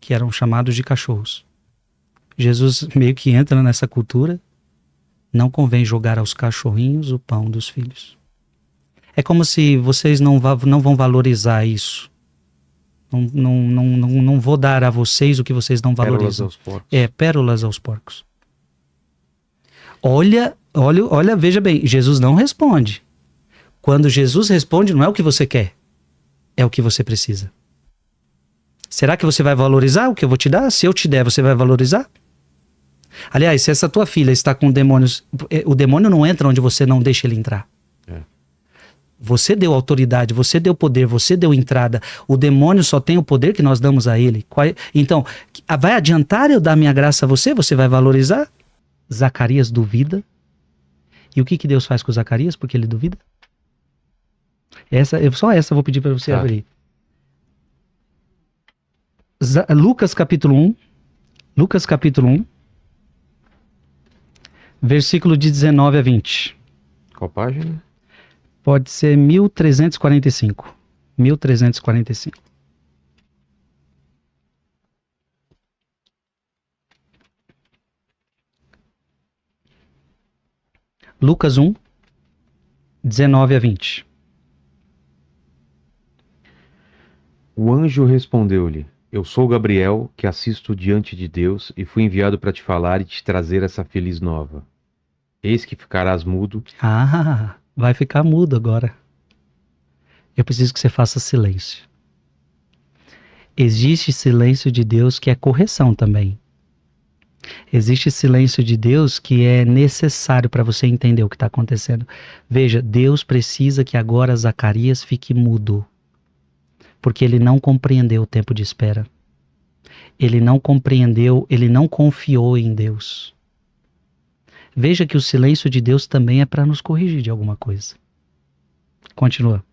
que eram chamados de cachorros. Jesus meio que entra nessa cultura. Não convém jogar aos cachorrinhos o pão dos filhos. É como se vocês não vão valorizar isso. Não vou dar a vocês o que vocês não valorizam. Pérolas aos porcos. Pérolas aos porcos. Olha, veja bem, Jesus não responde. Quando Jesus responde, não é o que você quer, é o que você precisa. Será que você vai valorizar o que eu vou te dar? Se eu te der, você vai valorizar? Aliás, se essa tua filha está com demônios, o demônio não entra onde você não deixa ele entrar. Você deu autoridade, você deu poder, você deu entrada. O demônio só tem o poder que nós damos a ele. Então, vai adiantar eu dar minha graça a você? Você vai valorizar? Zacarias duvida. E o que Deus faz com Zacarias porque ele duvida? Só essa eu vou pedir para você abrir. Lucas capítulo 1. Lucas capítulo 1. Versículo de 19 a 20. Qual página? Pode ser 1345. 1345. Lucas 1, 19 a 20. O anjo respondeu-lhe: Eu sou Gabriel, que assisto diante de Deus, e fui enviado para te falar e te trazer essa feliz nova. Eis que ficarás mudo. Ah, vai ficar mudo agora. Eu preciso que você faça silêncio. Existe silêncio de Deus que é correção também. Existe silêncio de Deus que é necessário para você entender o que está acontecendo. Veja, Deus precisa que agora Zacarias fique mudo. Porque ele não compreendeu o tempo de espera. Ele não compreendeu, ele não confiou em Deus. Veja que o silêncio de Deus também é para nos corrigir de alguma coisa. Continua.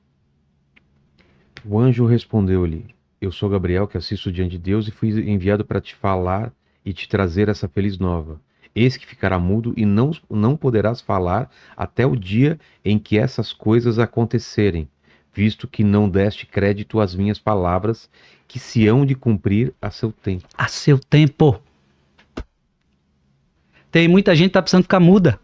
O anjo respondeu-lhe: Eu sou Gabriel, que assisto diante de Deus, e fui enviado para te falar e te trazer essa feliz nova. Eis que ficará mudo e não poderás falar até o dia em que essas coisas acontecerem, visto que não deste crédito às minhas palavras, que se hão de cumprir a seu tempo. A seu tempo. Tem muita gente que tá precisando ficar muda.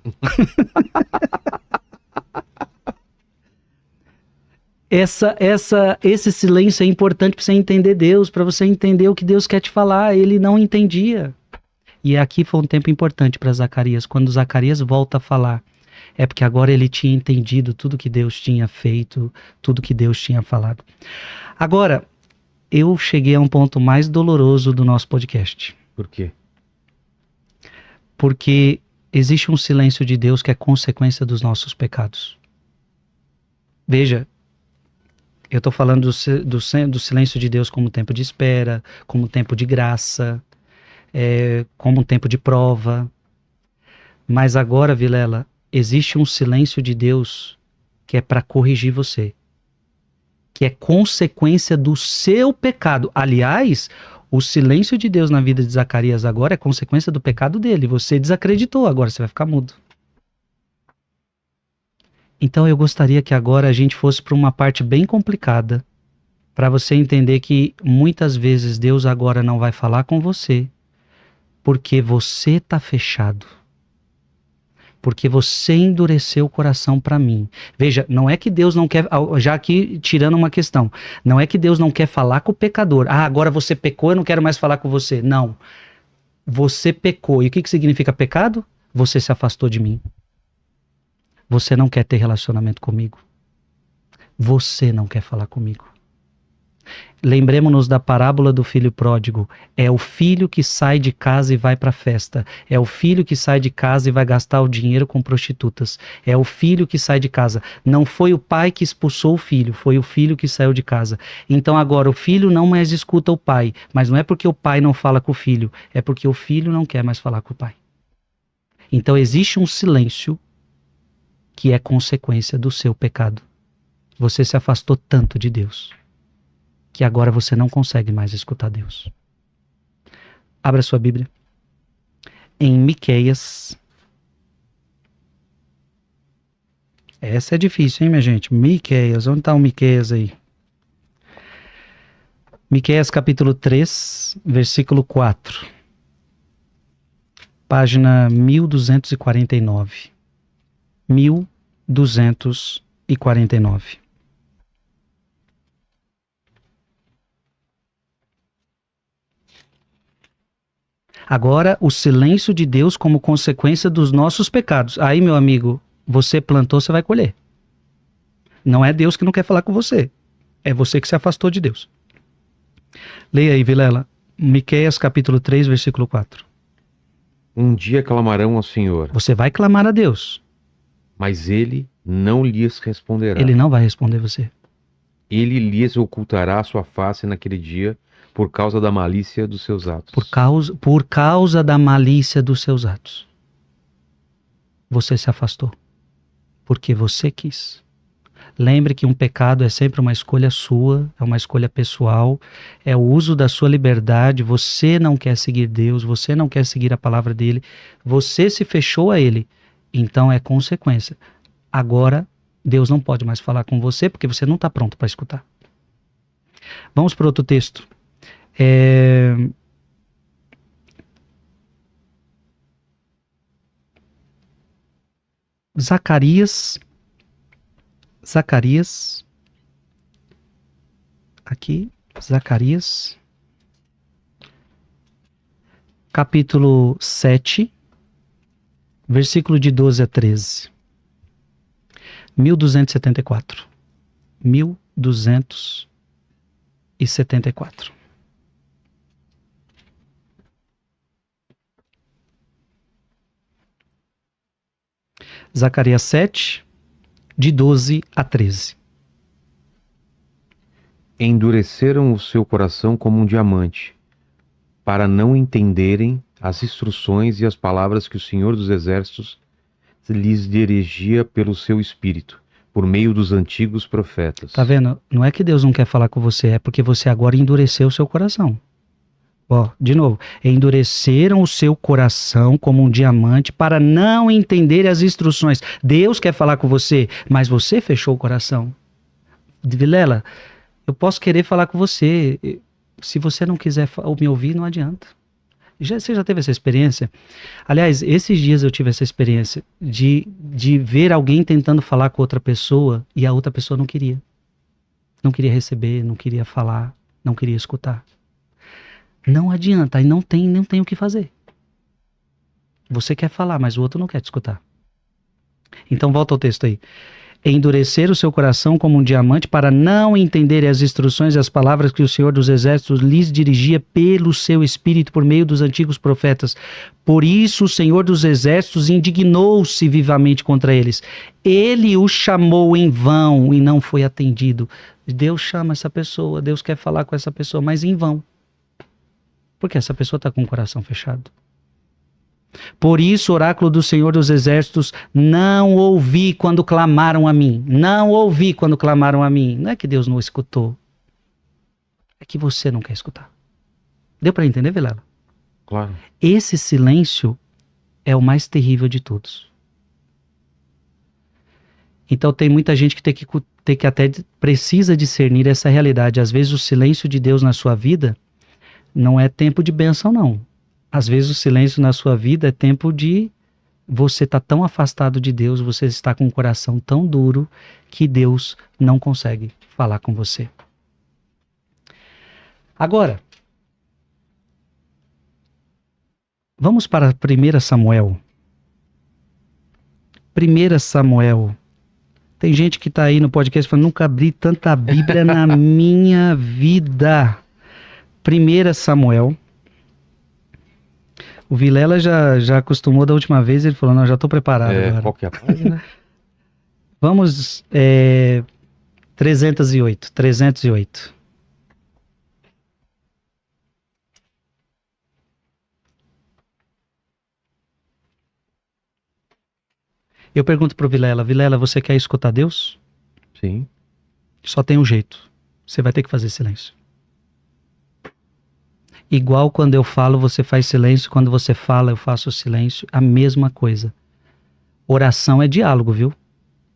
Esse silêncio é importante para você entender Deus, para você entender o que Deus quer te falar. Ele não entendia. E aqui foi um tempo importante para Zacarias. Quando Zacarias volta a falar, é porque agora ele tinha entendido tudo que Deus tinha feito, tudo que Deus tinha falado. Agora, eu cheguei a um ponto mais doloroso do nosso podcast. Por quê? Porque existe um silêncio de Deus que é consequência dos nossos pecados. Veja, eu estou falando do silêncio de Deus como tempo de espera, como tempo de graça, como um tempo de prova. Mas agora, Vilela, existe um silêncio de Deus que é para corrigir você, que é consequência do seu pecado. Aliás, o silêncio de Deus na vida de Zacarias agora é consequência do pecado dele. Você desacreditou, agora você vai ficar mudo. Então eu gostaria que agora a gente fosse para uma parte bem complicada, para você entender que muitas vezes Deus agora não vai falar com você, porque você está fechado. Porque você endureceu o coração para mim. Veja, não é que Deus não quer, já aqui tirando uma questão, não é que Deus não quer falar com o pecador. Ah, agora você pecou, eu não quero mais falar com você. Não. Você pecou. E o que significa pecado? Você se afastou de mim. Você não quer ter relacionamento comigo. Você não quer falar comigo. Lembremos-nos da parábola do filho pródigo. É o filho que sai de casa e vai para a festa. É o filho que sai de casa e vai gastar o dinheiro com prostitutas. É o filho que sai de casa. Não foi o pai que expulsou o filho, foi o filho que saiu de casa. Então agora o filho não mais escuta o pai, mas não é porque o pai não fala com o filho, é porque o filho não quer mais falar com o pai. Então existe um silêncio que é consequência do seu pecado. Você se afastou tanto de Deus que agora você não consegue mais escutar Deus. Abra sua Bíblia. Em Miqueias. Essa é difícil, hein, minha gente? Miqueias. Onde está o Miqueias aí? Miqueias capítulo 3, versículo 4. Página 1249. 1249. Agora, o silêncio de Deus como consequência dos nossos pecados. Aí, meu amigo, você plantou, você vai colher. Não é Deus que não quer falar com você. É você que se afastou de Deus. Leia aí, Vilela. Miqueias capítulo 3, versículo 4. Um dia clamarão ao Senhor, Você vai clamar a Deus. mas ele não lhes responderá. Ele não vai responder você. Ele lhes ocultará a sua face naquele dia por causa da malícia dos seus atos. Por causa da malícia dos seus atos. Você se afastou. Porque você quis. Lembre que um pecado é sempre uma escolha sua, é uma escolha pessoal, é o uso da sua liberdade. Você não quer seguir Deus, você não quer seguir a palavra dele, você se fechou a ele. Então é consequência. Agora, Deus não pode mais falar com você porque você não está pronto para escutar. Vamos para outro texto. Zacarias, capítulo 7, versículo de 12 a 13. 1274. 1274. Zacarias 7, de 12 a 13. Endureceram o seu coração como um diamante, para não entenderem as instruções e as palavras que o Senhor dos Exércitos lhes dirigia pelo seu Espírito, por meio dos antigos profetas. Tá vendo? Não é que Deus não quer falar com você, é porque você agora endureceu o seu coração. Ó, de novo, endureceram o seu coração como um diamante para não entender as instruções. Deus quer falar com você, mas você fechou o coração. Vilela, eu posso querer falar com você. Se você não quiser me ouvir, não adianta. Você já teve essa experiência? Aliás, esses dias eu tive essa experiência de ver alguém tentando falar com outra pessoa e a outra pessoa não queria. Não queria receber, não queria falar, não queria escutar. Não adianta, aí não tem o que fazer. Você quer falar, mas o outro não quer te escutar. Então volta ao texto aí. Endurecer o seu coração como um diamante para não entender as instruções e as palavras que o Senhor dos Exércitos lhes dirigia pelo seu Espírito por meio dos antigos profetas. Por isso o Senhor dos Exércitos indignou-se vivamente contra eles. Ele o chamou em vão e não foi atendido. Deus chama essa pessoa, Deus quer falar com essa pessoa, mas em vão. Porque essa pessoa está com o coração fechado. Por isso, oráculo do Senhor dos Exércitos, não ouvi quando clamaram a mim. Não ouvi quando clamaram a mim. Não é que Deus não escutou. É que você não quer escutar. Deu para entender, Vilela? Claro. Esse silêncio é o mais terrível de todos. Então tem muita gente que tem que até precisa discernir essa realidade. Às vezes o silêncio de Deus na sua vida não é tempo de bênção, não. Às vezes o silêncio na sua vida é tempo de você estar tão afastado de Deus, você está com o coração tão duro que Deus não consegue falar com você. Agora, vamos para 1 Samuel. 1 Samuel. Tem gente que está aí no podcast falando, nunca abri tanta Bíblia na minha vida. 1 Samuel. O Vilela já acostumou da última vez, ele falou, não, já estou preparado agora. Qual que é a página? Vamos, 308. Eu pergunto pro Vilela, você quer escutar Deus? Sim. Só tem um jeito, você vai ter que fazer silêncio. Igual quando eu falo, você faz silêncio. Quando você fala, eu faço silêncio. A mesma coisa. Oração é diálogo, viu?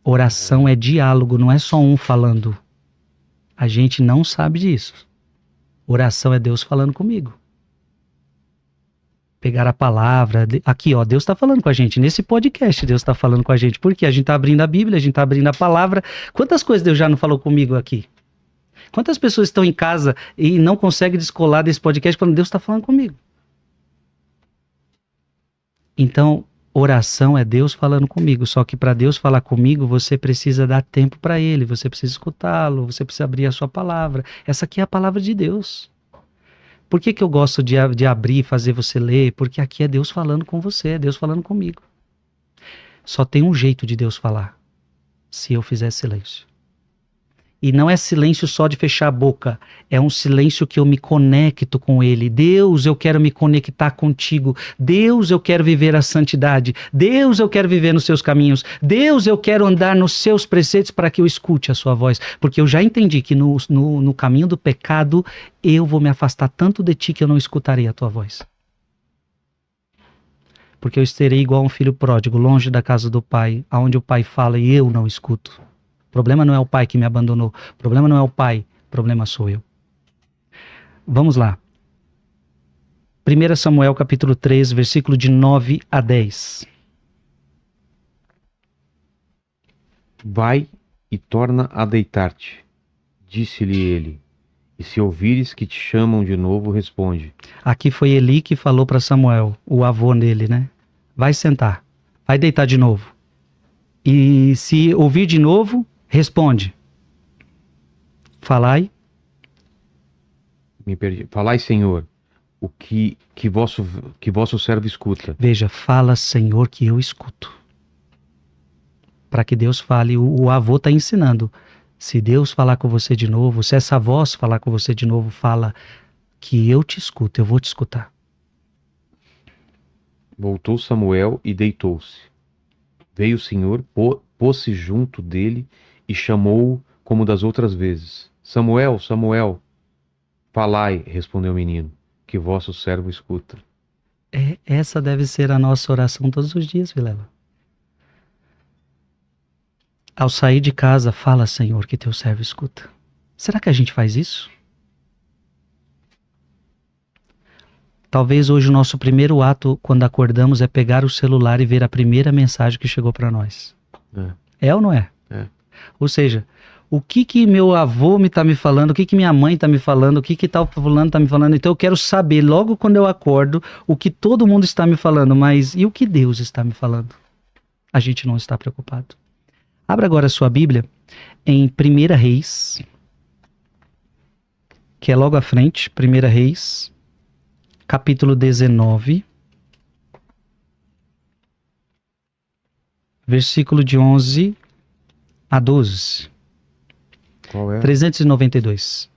Oração é diálogo, não é só um falando. A gente não sabe disso. Oração é Deus falando comigo. Pegar a palavra, aqui ó, Deus está falando com a gente, nesse podcast Deus está falando com a gente, porque a gente está abrindo a Bíblia, a gente está abrindo a palavra. Quantas coisas Deus já não falou comigo aqui? Quantas pessoas estão em casa e não conseguem descolar desse podcast quando Deus está falando comigo? Então, oração é Deus falando comigo, só que para Deus falar comigo, você precisa dar tempo para Ele, você precisa escutá-lo, você precisa abrir a sua palavra. Essa aqui é a palavra de Deus. Por que eu gosto de abrir e fazer você ler? Porque aqui é Deus falando com você, é Deus falando comigo. Só tem um jeito de Deus falar, se eu fizer silêncio. E não é silêncio só de fechar a boca, é um silêncio que eu me conecto com Ele. Deus, eu quero me conectar contigo. Deus, eu quero viver a santidade. Deus, eu quero viver nos seus caminhos. Deus, eu quero andar nos seus preceitos para que eu escute a sua voz. Porque eu já entendi que no caminho do pecado, eu vou me afastar tanto de ti que eu não escutarei a tua voz. Porque eu estarei igual um filho pródigo, longe da casa do pai, aonde o pai fala e eu não escuto. O problema não é o pai que me abandonou. O problema não é o pai. O problema sou eu. Vamos lá. 1 Samuel capítulo 3, versículo de 9 a 10. Vai e torna a deitar-te, disse-lhe ele. E se ouvires que te chamam de novo, responde. Aqui foi Eli que falou para Samuel, o avô dele, né? Vai sentar. Vai deitar de novo. E se ouvir de novo, responde. Falai. Me perdi. Falai, Senhor, o que vosso servo escuta. Veja, fala, Senhor, que eu escuto. Para que Deus fale, o avô está ensinando. Se Deus falar com você de novo, se essa voz falar com você de novo, fala que eu te escuto, eu vou te escutar. Voltou Samuel e deitou-se. Veio o Senhor, pôs-se junto dele e chamou-o como das outras vezes. Samuel, Samuel. Falai, respondeu o menino, que vosso servo escuta. Essa deve ser a nossa oração todos os dias, Vilela. Ao sair de casa, fala, Senhor, que teu servo escuta. Será que a gente faz isso? Talvez hoje o nosso primeiro ato, quando acordamos, é pegar o celular e ver a primeira mensagem que chegou para nós. É ou não é? É. Ou seja, o que meu avô está me falando, o que minha mãe está me falando, o que tal fulano está me falando. Então eu quero saber logo quando eu acordo o que todo mundo está me falando, mas e o que Deus está me falando? A gente não está preocupado. Abra agora a sua Bíblia em 1 Reis, que é logo à frente, 1 Reis, capítulo 19, versículo de 11 a 12. Qual é? 392.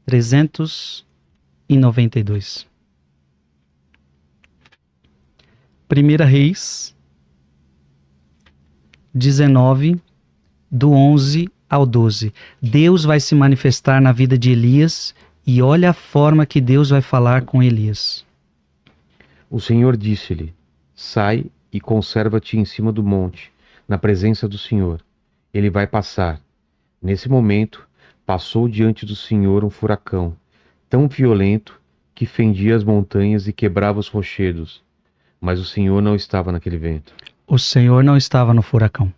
392. 1 Reis 19, do 11 ao 12. Deus vai se manifestar na vida de Elias e olha a forma que Deus vai falar com Elias. O Senhor disse-lhe, sai e conserva-te em cima do monte, na presença do Senhor. Ele vai passar. Nesse momento, passou diante do Senhor um furacão, tão violento que fendia as montanhas e quebrava os rochedos. Mas o Senhor não estava naquele vento. O Senhor não estava no furacão.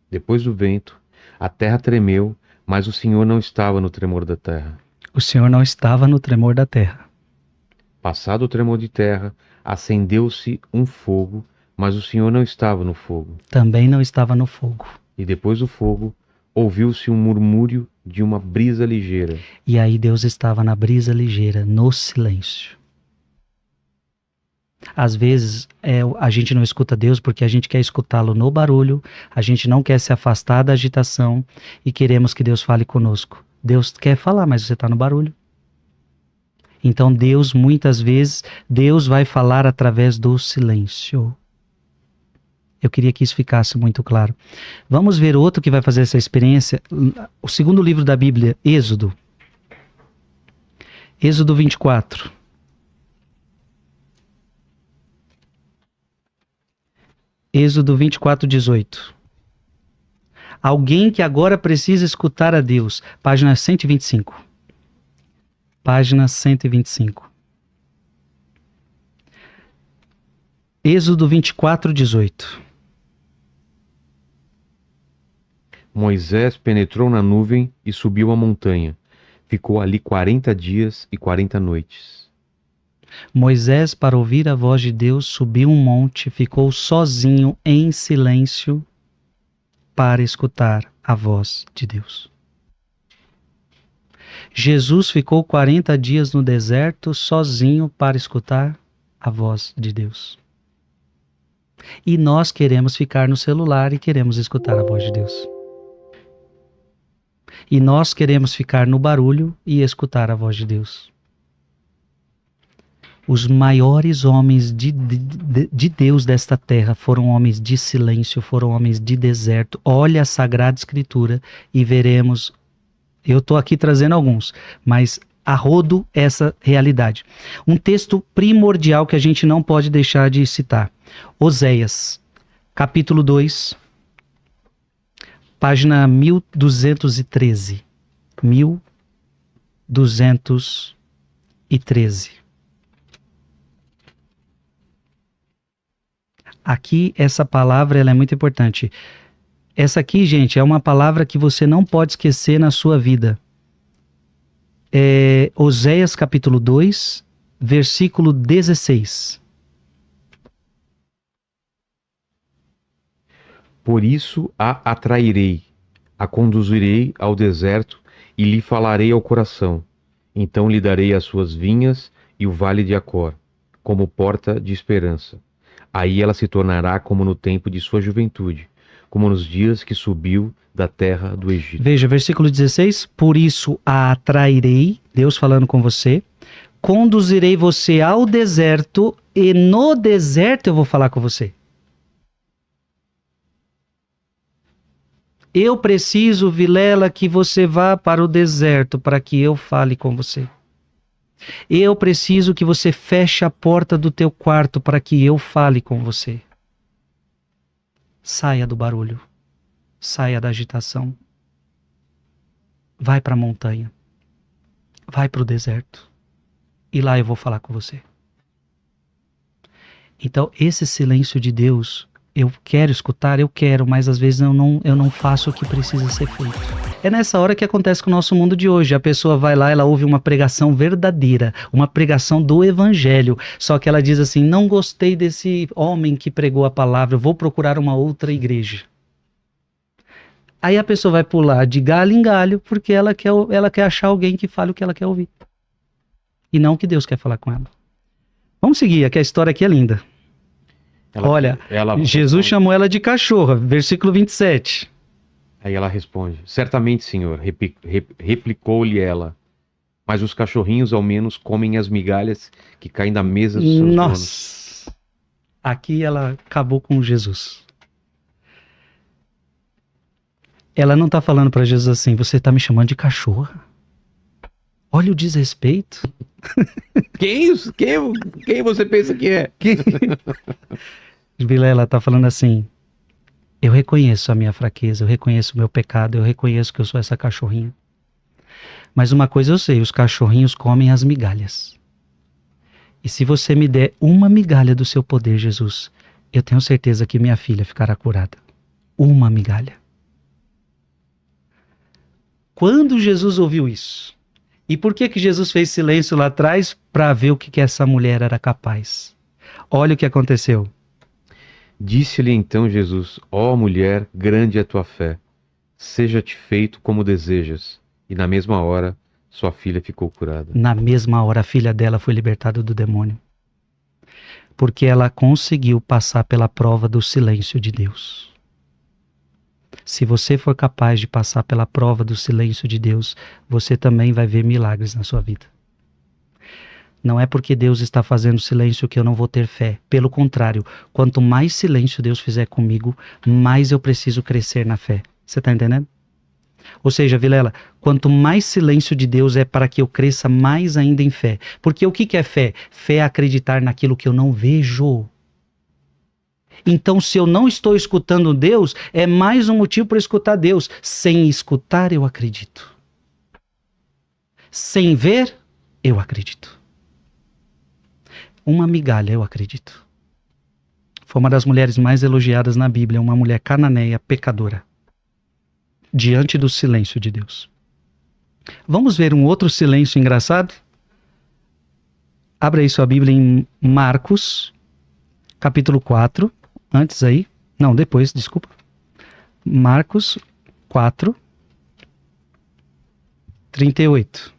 Depois do vento, a terra tremeu, mas o Senhor não estava no tremor da terra. O Senhor não estava no tremor da terra. Passado o tremor de terra, acendeu-se um fogo, mas o Senhor não estava no fogo. Também não estava no fogo. E depois do fogo, ouviu-se um murmúrio de uma brisa ligeira. E aí Deus estava na brisa ligeira, no silêncio. Às vezes a gente não escuta Deus porque a gente quer escutá-lo no barulho, a gente não quer se afastar da agitação e queremos que Deus fale conosco. Deus quer falar, mas você está no barulho. Então Deus, muitas vezes, Deus vai falar através do silêncio. Eu queria que isso ficasse muito claro. Vamos ver outro que vai fazer essa experiência. O segundo livro da Bíblia, Êxodo. Êxodo 24. Êxodo 24, 18. Alguém que agora precisa escutar a Deus. Página 125. página 125. Êxodo 24:18. Moisés penetrou na nuvem e subiu a montanha. Ficou ali 40 dias e 40 noites. Moisés, para ouvir a voz de Deus, subiu um monte, ficou sozinho em silêncio para escutar a voz de Deus. Jesus ficou 40 dias no deserto sozinho para escutar a voz de Deus. E nós queremos ficar no celular e queremos escutar a voz de Deus. E nós queremos ficar no barulho e escutar a voz de Deus. Os maiores homens de Deus desta terra foram homens de silêncio, foram homens de deserto. Olha a Sagrada Escritura e veremos. Eu estou aqui trazendo alguns, mas a rodo essa realidade. Um texto primordial que a gente não pode deixar de citar. Oséias, capítulo 2, página 1213. 1213. Aqui, essa palavra ela é muito importante. Essa aqui, gente, é uma palavra que você não pode esquecer na sua vida. Oséias capítulo 2, versículo 16. Por isso a atrairei, a conduzirei ao deserto e lhe falarei ao coração. Então lhe darei as suas vinhas e o vale de Acor, como porta de esperança. Aí ela se tornará como no tempo de sua juventude, como nos dias que subiu da terra do Egito. Veja, versículo 16. Por isso a atrairei, Deus falando com você, conduzirei você ao deserto e no deserto eu vou falar com você. Eu preciso, Vilela, que você vá para o deserto para que eu fale com você. Eu preciso que você feche a porta do teu quarto para que eu fale com você. Saia do barulho. Saia da agitação. Vai para a montanha. Vai para o deserto. E lá eu vou falar com você. Então, esse silêncio de Deus, eu quero escutar, eu quero, mas às vezes eu não faço o que precisa ser feito. É nessa hora que acontece com o nosso mundo de hoje. A pessoa vai lá, ela ouve uma pregação verdadeira, uma pregação do evangelho, só que ela diz assim, não gostei desse homem que pregou a palavra, eu vou procurar uma outra igreja. Aí a pessoa vai pular de galho em galho, porque ela quer achar alguém que fale o que ela quer ouvir. E não o que Deus quer falar com ela. Vamos seguir, que a história aqui é linda. Olha, Jesus chamou ela de cachorra, versículo 27. Aí ela responde, certamente, Senhor, replicou-lhe ela, mas os cachorrinhos ao menos comem as migalhas que caem da mesa dos seus donos. Aqui ela acabou com Jesus. Ela não está falando para Jesus assim, você está me chamando de cachorra? Olha o desrespeito. Quem você pensa que é? Vilela está falando assim, eu reconheço a minha fraqueza, eu reconheço o meu pecado, eu reconheço que eu sou essa cachorrinha. Mas uma coisa eu sei, os cachorrinhos comem as migalhas. E se você me der uma migalha do seu poder, Jesus, eu tenho certeza que minha filha ficará curada. Uma migalha. Quando Jesus ouviu isso? E por que Jesus fez silêncio lá atrás? Para ver o que essa mulher era capaz. Olha o que aconteceu. Disse-lhe então Jesus, ó mulher, grande é a tua fé, seja-te feito como desejas. E na mesma hora, sua filha ficou curada. Na mesma hora, a filha dela foi libertada do demônio. Porque ela conseguiu passar pela prova do silêncio de Deus. Se você for capaz de passar pela prova do silêncio de Deus, você também vai ver milagres na sua vida. Não é porque Deus está fazendo silêncio que eu não vou ter fé. Pelo contrário, quanto mais silêncio Deus fizer comigo, mais eu preciso crescer na fé. Você está entendendo? Ou seja, Vilela, quanto mais silêncio de Deus é para que eu cresça mais ainda em fé. Porque o que é fé? Fé é acreditar naquilo que eu não vejo. Então, se eu não estou escutando Deus, é mais um motivo para escutar Deus. Sem escutar, eu acredito. Sem ver, Eu acredito. Uma migalha, eu acredito. Foi uma das mulheres mais elogiadas na Bíblia, uma mulher cananeia, pecadora, diante do silêncio de Deus. Vamos ver um outro silêncio engraçado? Abra aí sua Bíblia em Marcos, capítulo 4. Antes aí. Não, depois, desculpa. Marcos 4, 38.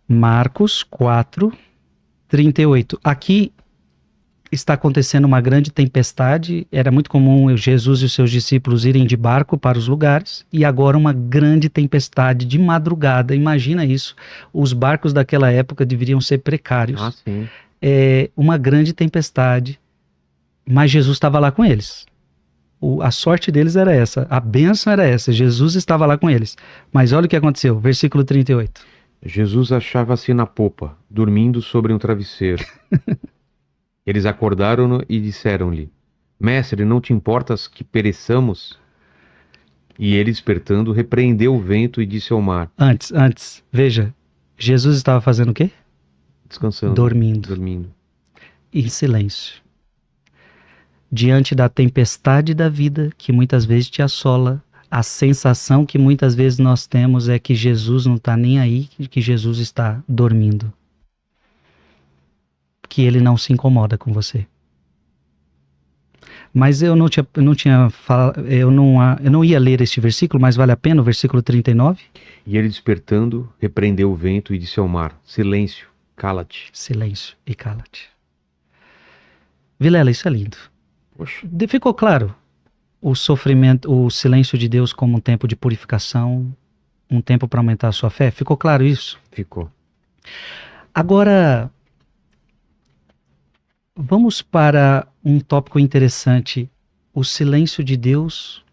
Marcos 4, 38. Aqui está acontecendo uma grande tempestade. Era muito comum Jesus e os seus discípulos irem de barco para os lugares. E agora uma grande tempestade de madrugada. Imagina isso. Os barcos daquela época deveriam ser precários. Ah, sim. Uma grande tempestade. Mas Jesus estava lá com eles. A sorte deles era essa. A bênção era essa. Jesus estava lá com eles. Mas olha o que aconteceu. Versículo 38. Jesus achava-se na popa, dormindo sobre um travesseiro. Eles acordaram-no e disseram-lhe: Mestre, não te importas que pereçamos? E ele, despertando, repreendeu o vento e disse ao mar: Antes, veja, Jesus estava fazendo o quê? Descansando. Dormindo. Em silêncio. Diante da tempestade da vida que muitas vezes te assola, a sensação que muitas vezes nós temos é que Jesus não está nem aí, que Jesus está dormindo. Que ele não se incomoda com você. Mas eu não ia ler este versículo, mas vale a pena, o versículo 39? E ele, despertando, repreendeu o vento e disse ao mar: Silêncio, cala-te. Silêncio e cala-te. Vilela, isso é lindo. Poxa. Ficou claro o sofrimento, o silêncio de Deus como um tempo de purificação, um tempo para aumentar a sua fé? Ficou claro isso? Ficou. Agora, vamos para um tópico interessante. O silêncio de Deus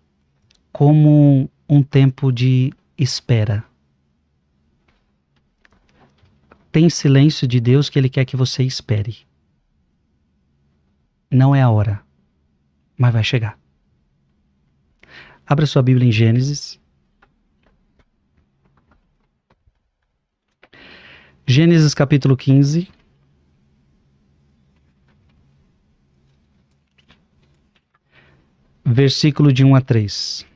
como um tempo de espera. Tem silêncio de Deus que Ele quer que você espere. Não é a hora, mas vai chegar. Abra sua Bíblia em Gênesis. Gênesis capítulo 15. Versículo de 1 a 3.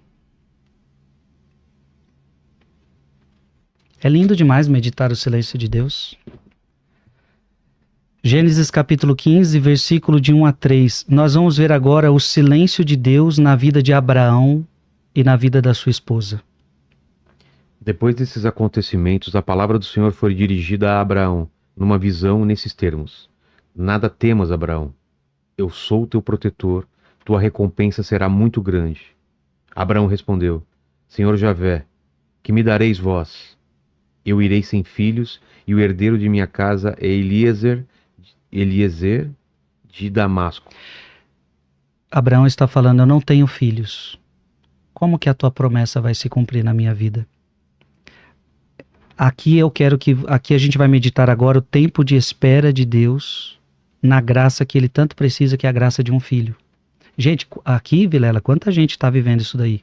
É lindo demais meditar o silêncio de Deus. Gênesis capítulo 15, versículo de 1 a 3. Nós vamos ver agora o silêncio de Deus na vida de Abraão e na vida da sua esposa. Depois desses acontecimentos, a palavra do Senhor foi dirigida a Abraão, numa visão nesses termos: Nada temas, Abraão. Eu sou teu protetor, tua recompensa será muito grande. Abraão respondeu: Senhor Javé, que me dareis vós? Eu irei sem filhos, e o herdeiro de minha casa é Eliezer de Damasco. Abraão está falando: eu não tenho filhos. Como que a tua promessa vai se cumprir na minha vida? Aqui a gente vai meditar agora o tempo de espera de Deus na graça que Ele tanto precisa, que é a graça de um filho. Gente, aqui, Vilela, quanta gente está vivendo isso daí?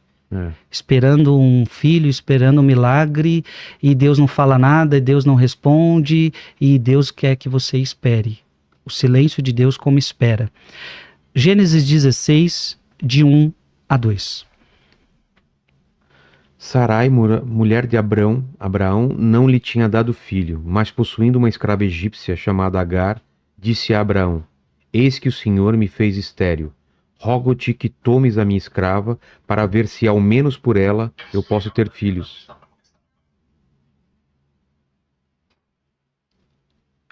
Esperando um filho, esperando um milagre, e Deus não fala nada, e Deus não responde, e Deus quer que você espere. O silêncio de Deus como espera. Gênesis 16, de 1 a 2. Sarai, mulher de Abraão, não lhe tinha dado filho, mas possuindo uma escrava egípcia chamada Agar, disse a Abraão: Eis que o Senhor me fez estéril. Rogo-te que tomes a minha escrava, para ver se ao menos por ela eu posso ter filhos.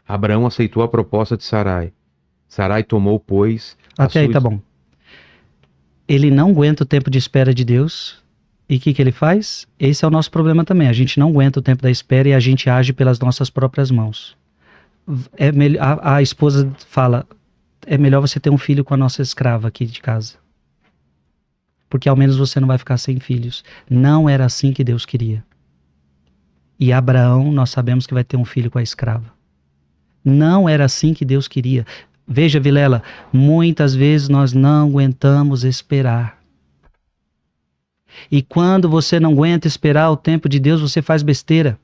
Abraão aceitou a proposta de Sarai. Sarai tomou, pois... Até aí tá bom. Ele não aguenta o tempo de espera de Deus. E o que ele faz? Esse é o nosso problema também. A gente não aguenta o tempo da espera e a gente age pelas nossas próprias mãos. A esposa fala: é melhor você ter um filho com a nossa escrava aqui de casa. Porque ao menos você não vai ficar sem filhos. Não era assim que Deus queria. E Abraão, nós sabemos que vai ter um filho com a escrava. Não era assim que Deus queria. Veja, Vilela, muitas vezes nós não aguentamos esperar. E quando você não aguenta esperar o tempo de Deus, você faz besteira.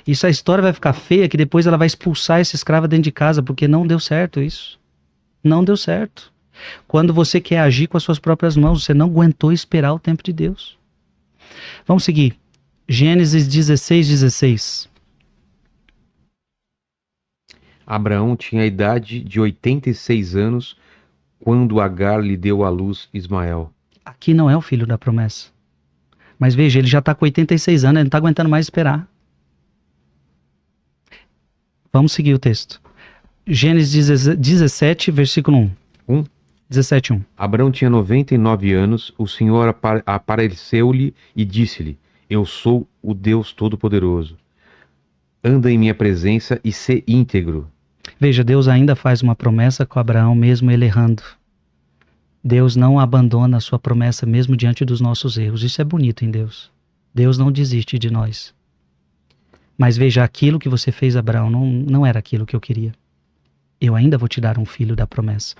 Isso, a história vai ficar feia, que depois ela vai expulsar essa escrava dentro de casa, porque não deu certo isso. Não deu certo. Quando você quer agir com as suas próprias mãos, você não aguentou esperar o tempo de Deus. Vamos seguir. Gênesis 16:16. Abraão tinha a idade de 86 anos quando Agar lhe deu à luz Ismael. Aqui não é o filho da promessa. Mas veja, ele já está com 86 anos, ele não está aguentando mais esperar. Vamos seguir o texto. Gênesis 17, versículo 1. 17:1. Abraão tinha 99 anos, o Senhor apareceu-lhe e disse-lhe: Eu sou o Deus Todo-Poderoso. Anda em minha presença e sê íntegro. Veja, Deus ainda faz uma promessa com Abraão, mesmo ele errando. Deus não abandona a sua promessa mesmo diante dos nossos erros. Isso é bonito em Deus. Deus não desiste de nós. Mas veja, aquilo que você fez, Abraão, não era aquilo que eu queria. Eu ainda vou te dar um filho da promessa.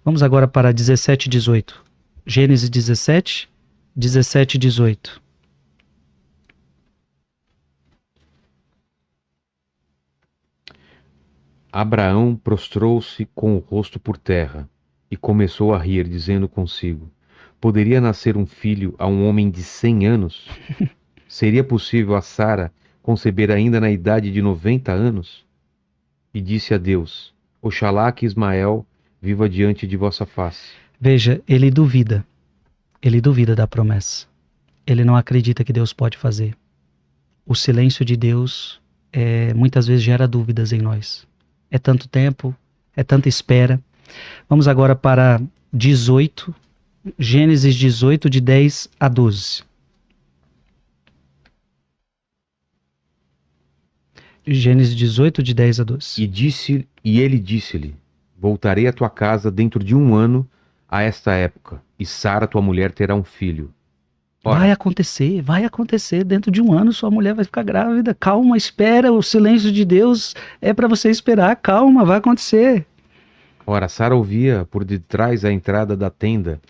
Vamos agora para 17:18. Gênesis 17, 17:18. Abraão prostrou-se com o rosto por terra e começou a rir, dizendo consigo: Poderia nascer um filho a um homem de 100 anos? Seria possível a Sara conceber ainda na idade de 90 anos? E disse a Deus: Oxalá que Ismael viva diante de vossa face. Veja, ele duvida. Ele duvida da promessa. Ele não acredita que Deus pode fazer. O silêncio de Deus muitas vezes gera dúvidas em nós. É tanto tempo, é tanta espera. Vamos agora para 18, Gênesis 18, de 10 a 12. Gênesis 18, de 10 a 12. E ele disse-lhe: Voltarei à tua casa dentro de 1 ano a esta época, e Sara, tua mulher, terá um filho. Ora, Vai acontecer. Dentro de 1 ano sua mulher vai ficar grávida. Calma, espera. O silêncio de Deus é para você esperar. Calma, vai acontecer. Ora, Sara ouvia por detrás a entrada da tenda.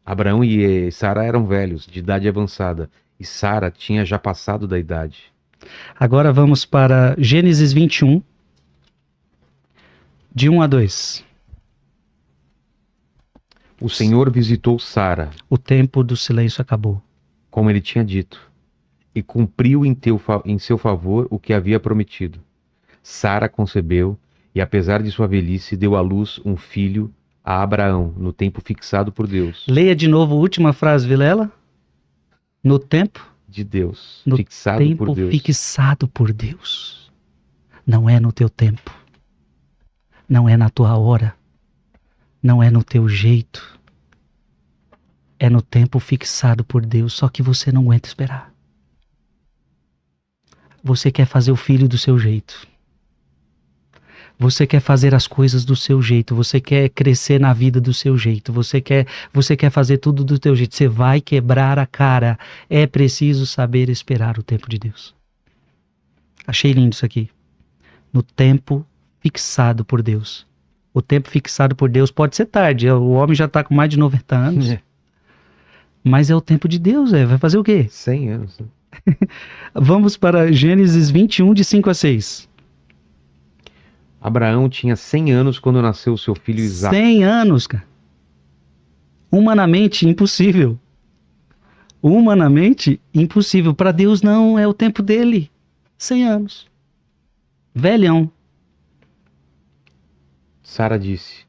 Abraão e Sara eram velhos, de idade avançada, e Sara tinha já passado da idade. Agora vamos para Gênesis 21, de 1 a 2. O Senhor visitou Sara, O tempo do silêncio acabou. como ele tinha dito, e cumpriu em seu favor o que havia prometido. Sara concebeu, e apesar de sua velhice, deu à luz um filho a Abraão, no tempo fixado por Deus. Leia de novo a última frase, Vilela. No tempo De Deus, No fixado tempo por Deus. fixado por Deus. Não é no teu tempo. Não é na tua hora. Não é no teu jeito. É no tempo fixado por Deus, só que você não aguenta esperar. Você quer fazer o filho do seu jeito. Você quer fazer as coisas do seu jeito. Você quer crescer na vida do seu jeito. Você quer fazer tudo do teu jeito. Você vai quebrar a cara. É preciso saber esperar o tempo de Deus. Achei lindo isso aqui. No tempo fixado por Deus. O tempo fixado por Deus pode ser tarde. O homem já está com mais de 90 anos. É. Mas é o tempo de Deus. Vai fazer o quê? 100 anos. Né? Vamos para Gênesis 21, de 5 a 6. Abraão tinha 100 anos quando nasceu seu filho Isaque. 100 anos, cara. Humanamente impossível. Humanamente impossível. Para Deus não é o tempo dele. 100 anos. Velhão. Sara disse: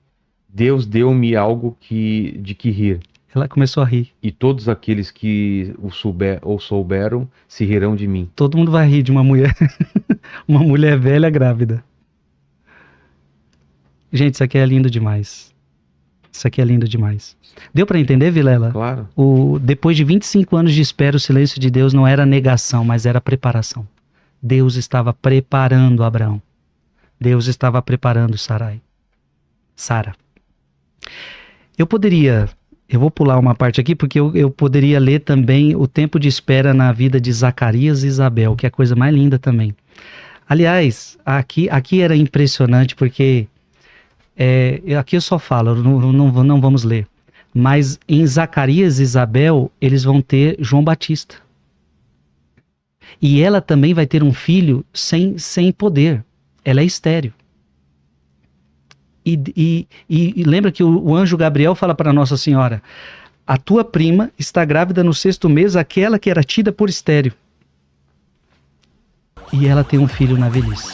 Deus deu-me algo de que rir, Ela começou a rir. e todos aqueles que o souberam se rirão de mim. Todo mundo vai rir de uma mulher. Uma mulher velha grávida. Gente, isso aqui é lindo demais. Isso aqui é lindo demais. Deu para entender, Vilela? Claro. Depois de 25 anos de espera, o silêncio de Deus não era negação, mas era preparação. Deus estava preparando Abraão. Deus estava preparando Sara. Eu vou pular uma parte aqui, porque eu poderia ler também o tempo de espera na vida de Zacarias e Isabel, que é a coisa mais linda também. Aliás, aqui era impressionante, porque aqui eu só falo, não vamos ler. Mas em Zacarias e Isabel, eles vão ter João Batista. E ela também vai ter um filho sem poder. Ela é estéril. E lembra que o anjo Gabriel fala para Nossa Senhora: a tua prima está grávida no 6º mês, aquela que era tida por estéril. E ela tem um filho na velhice.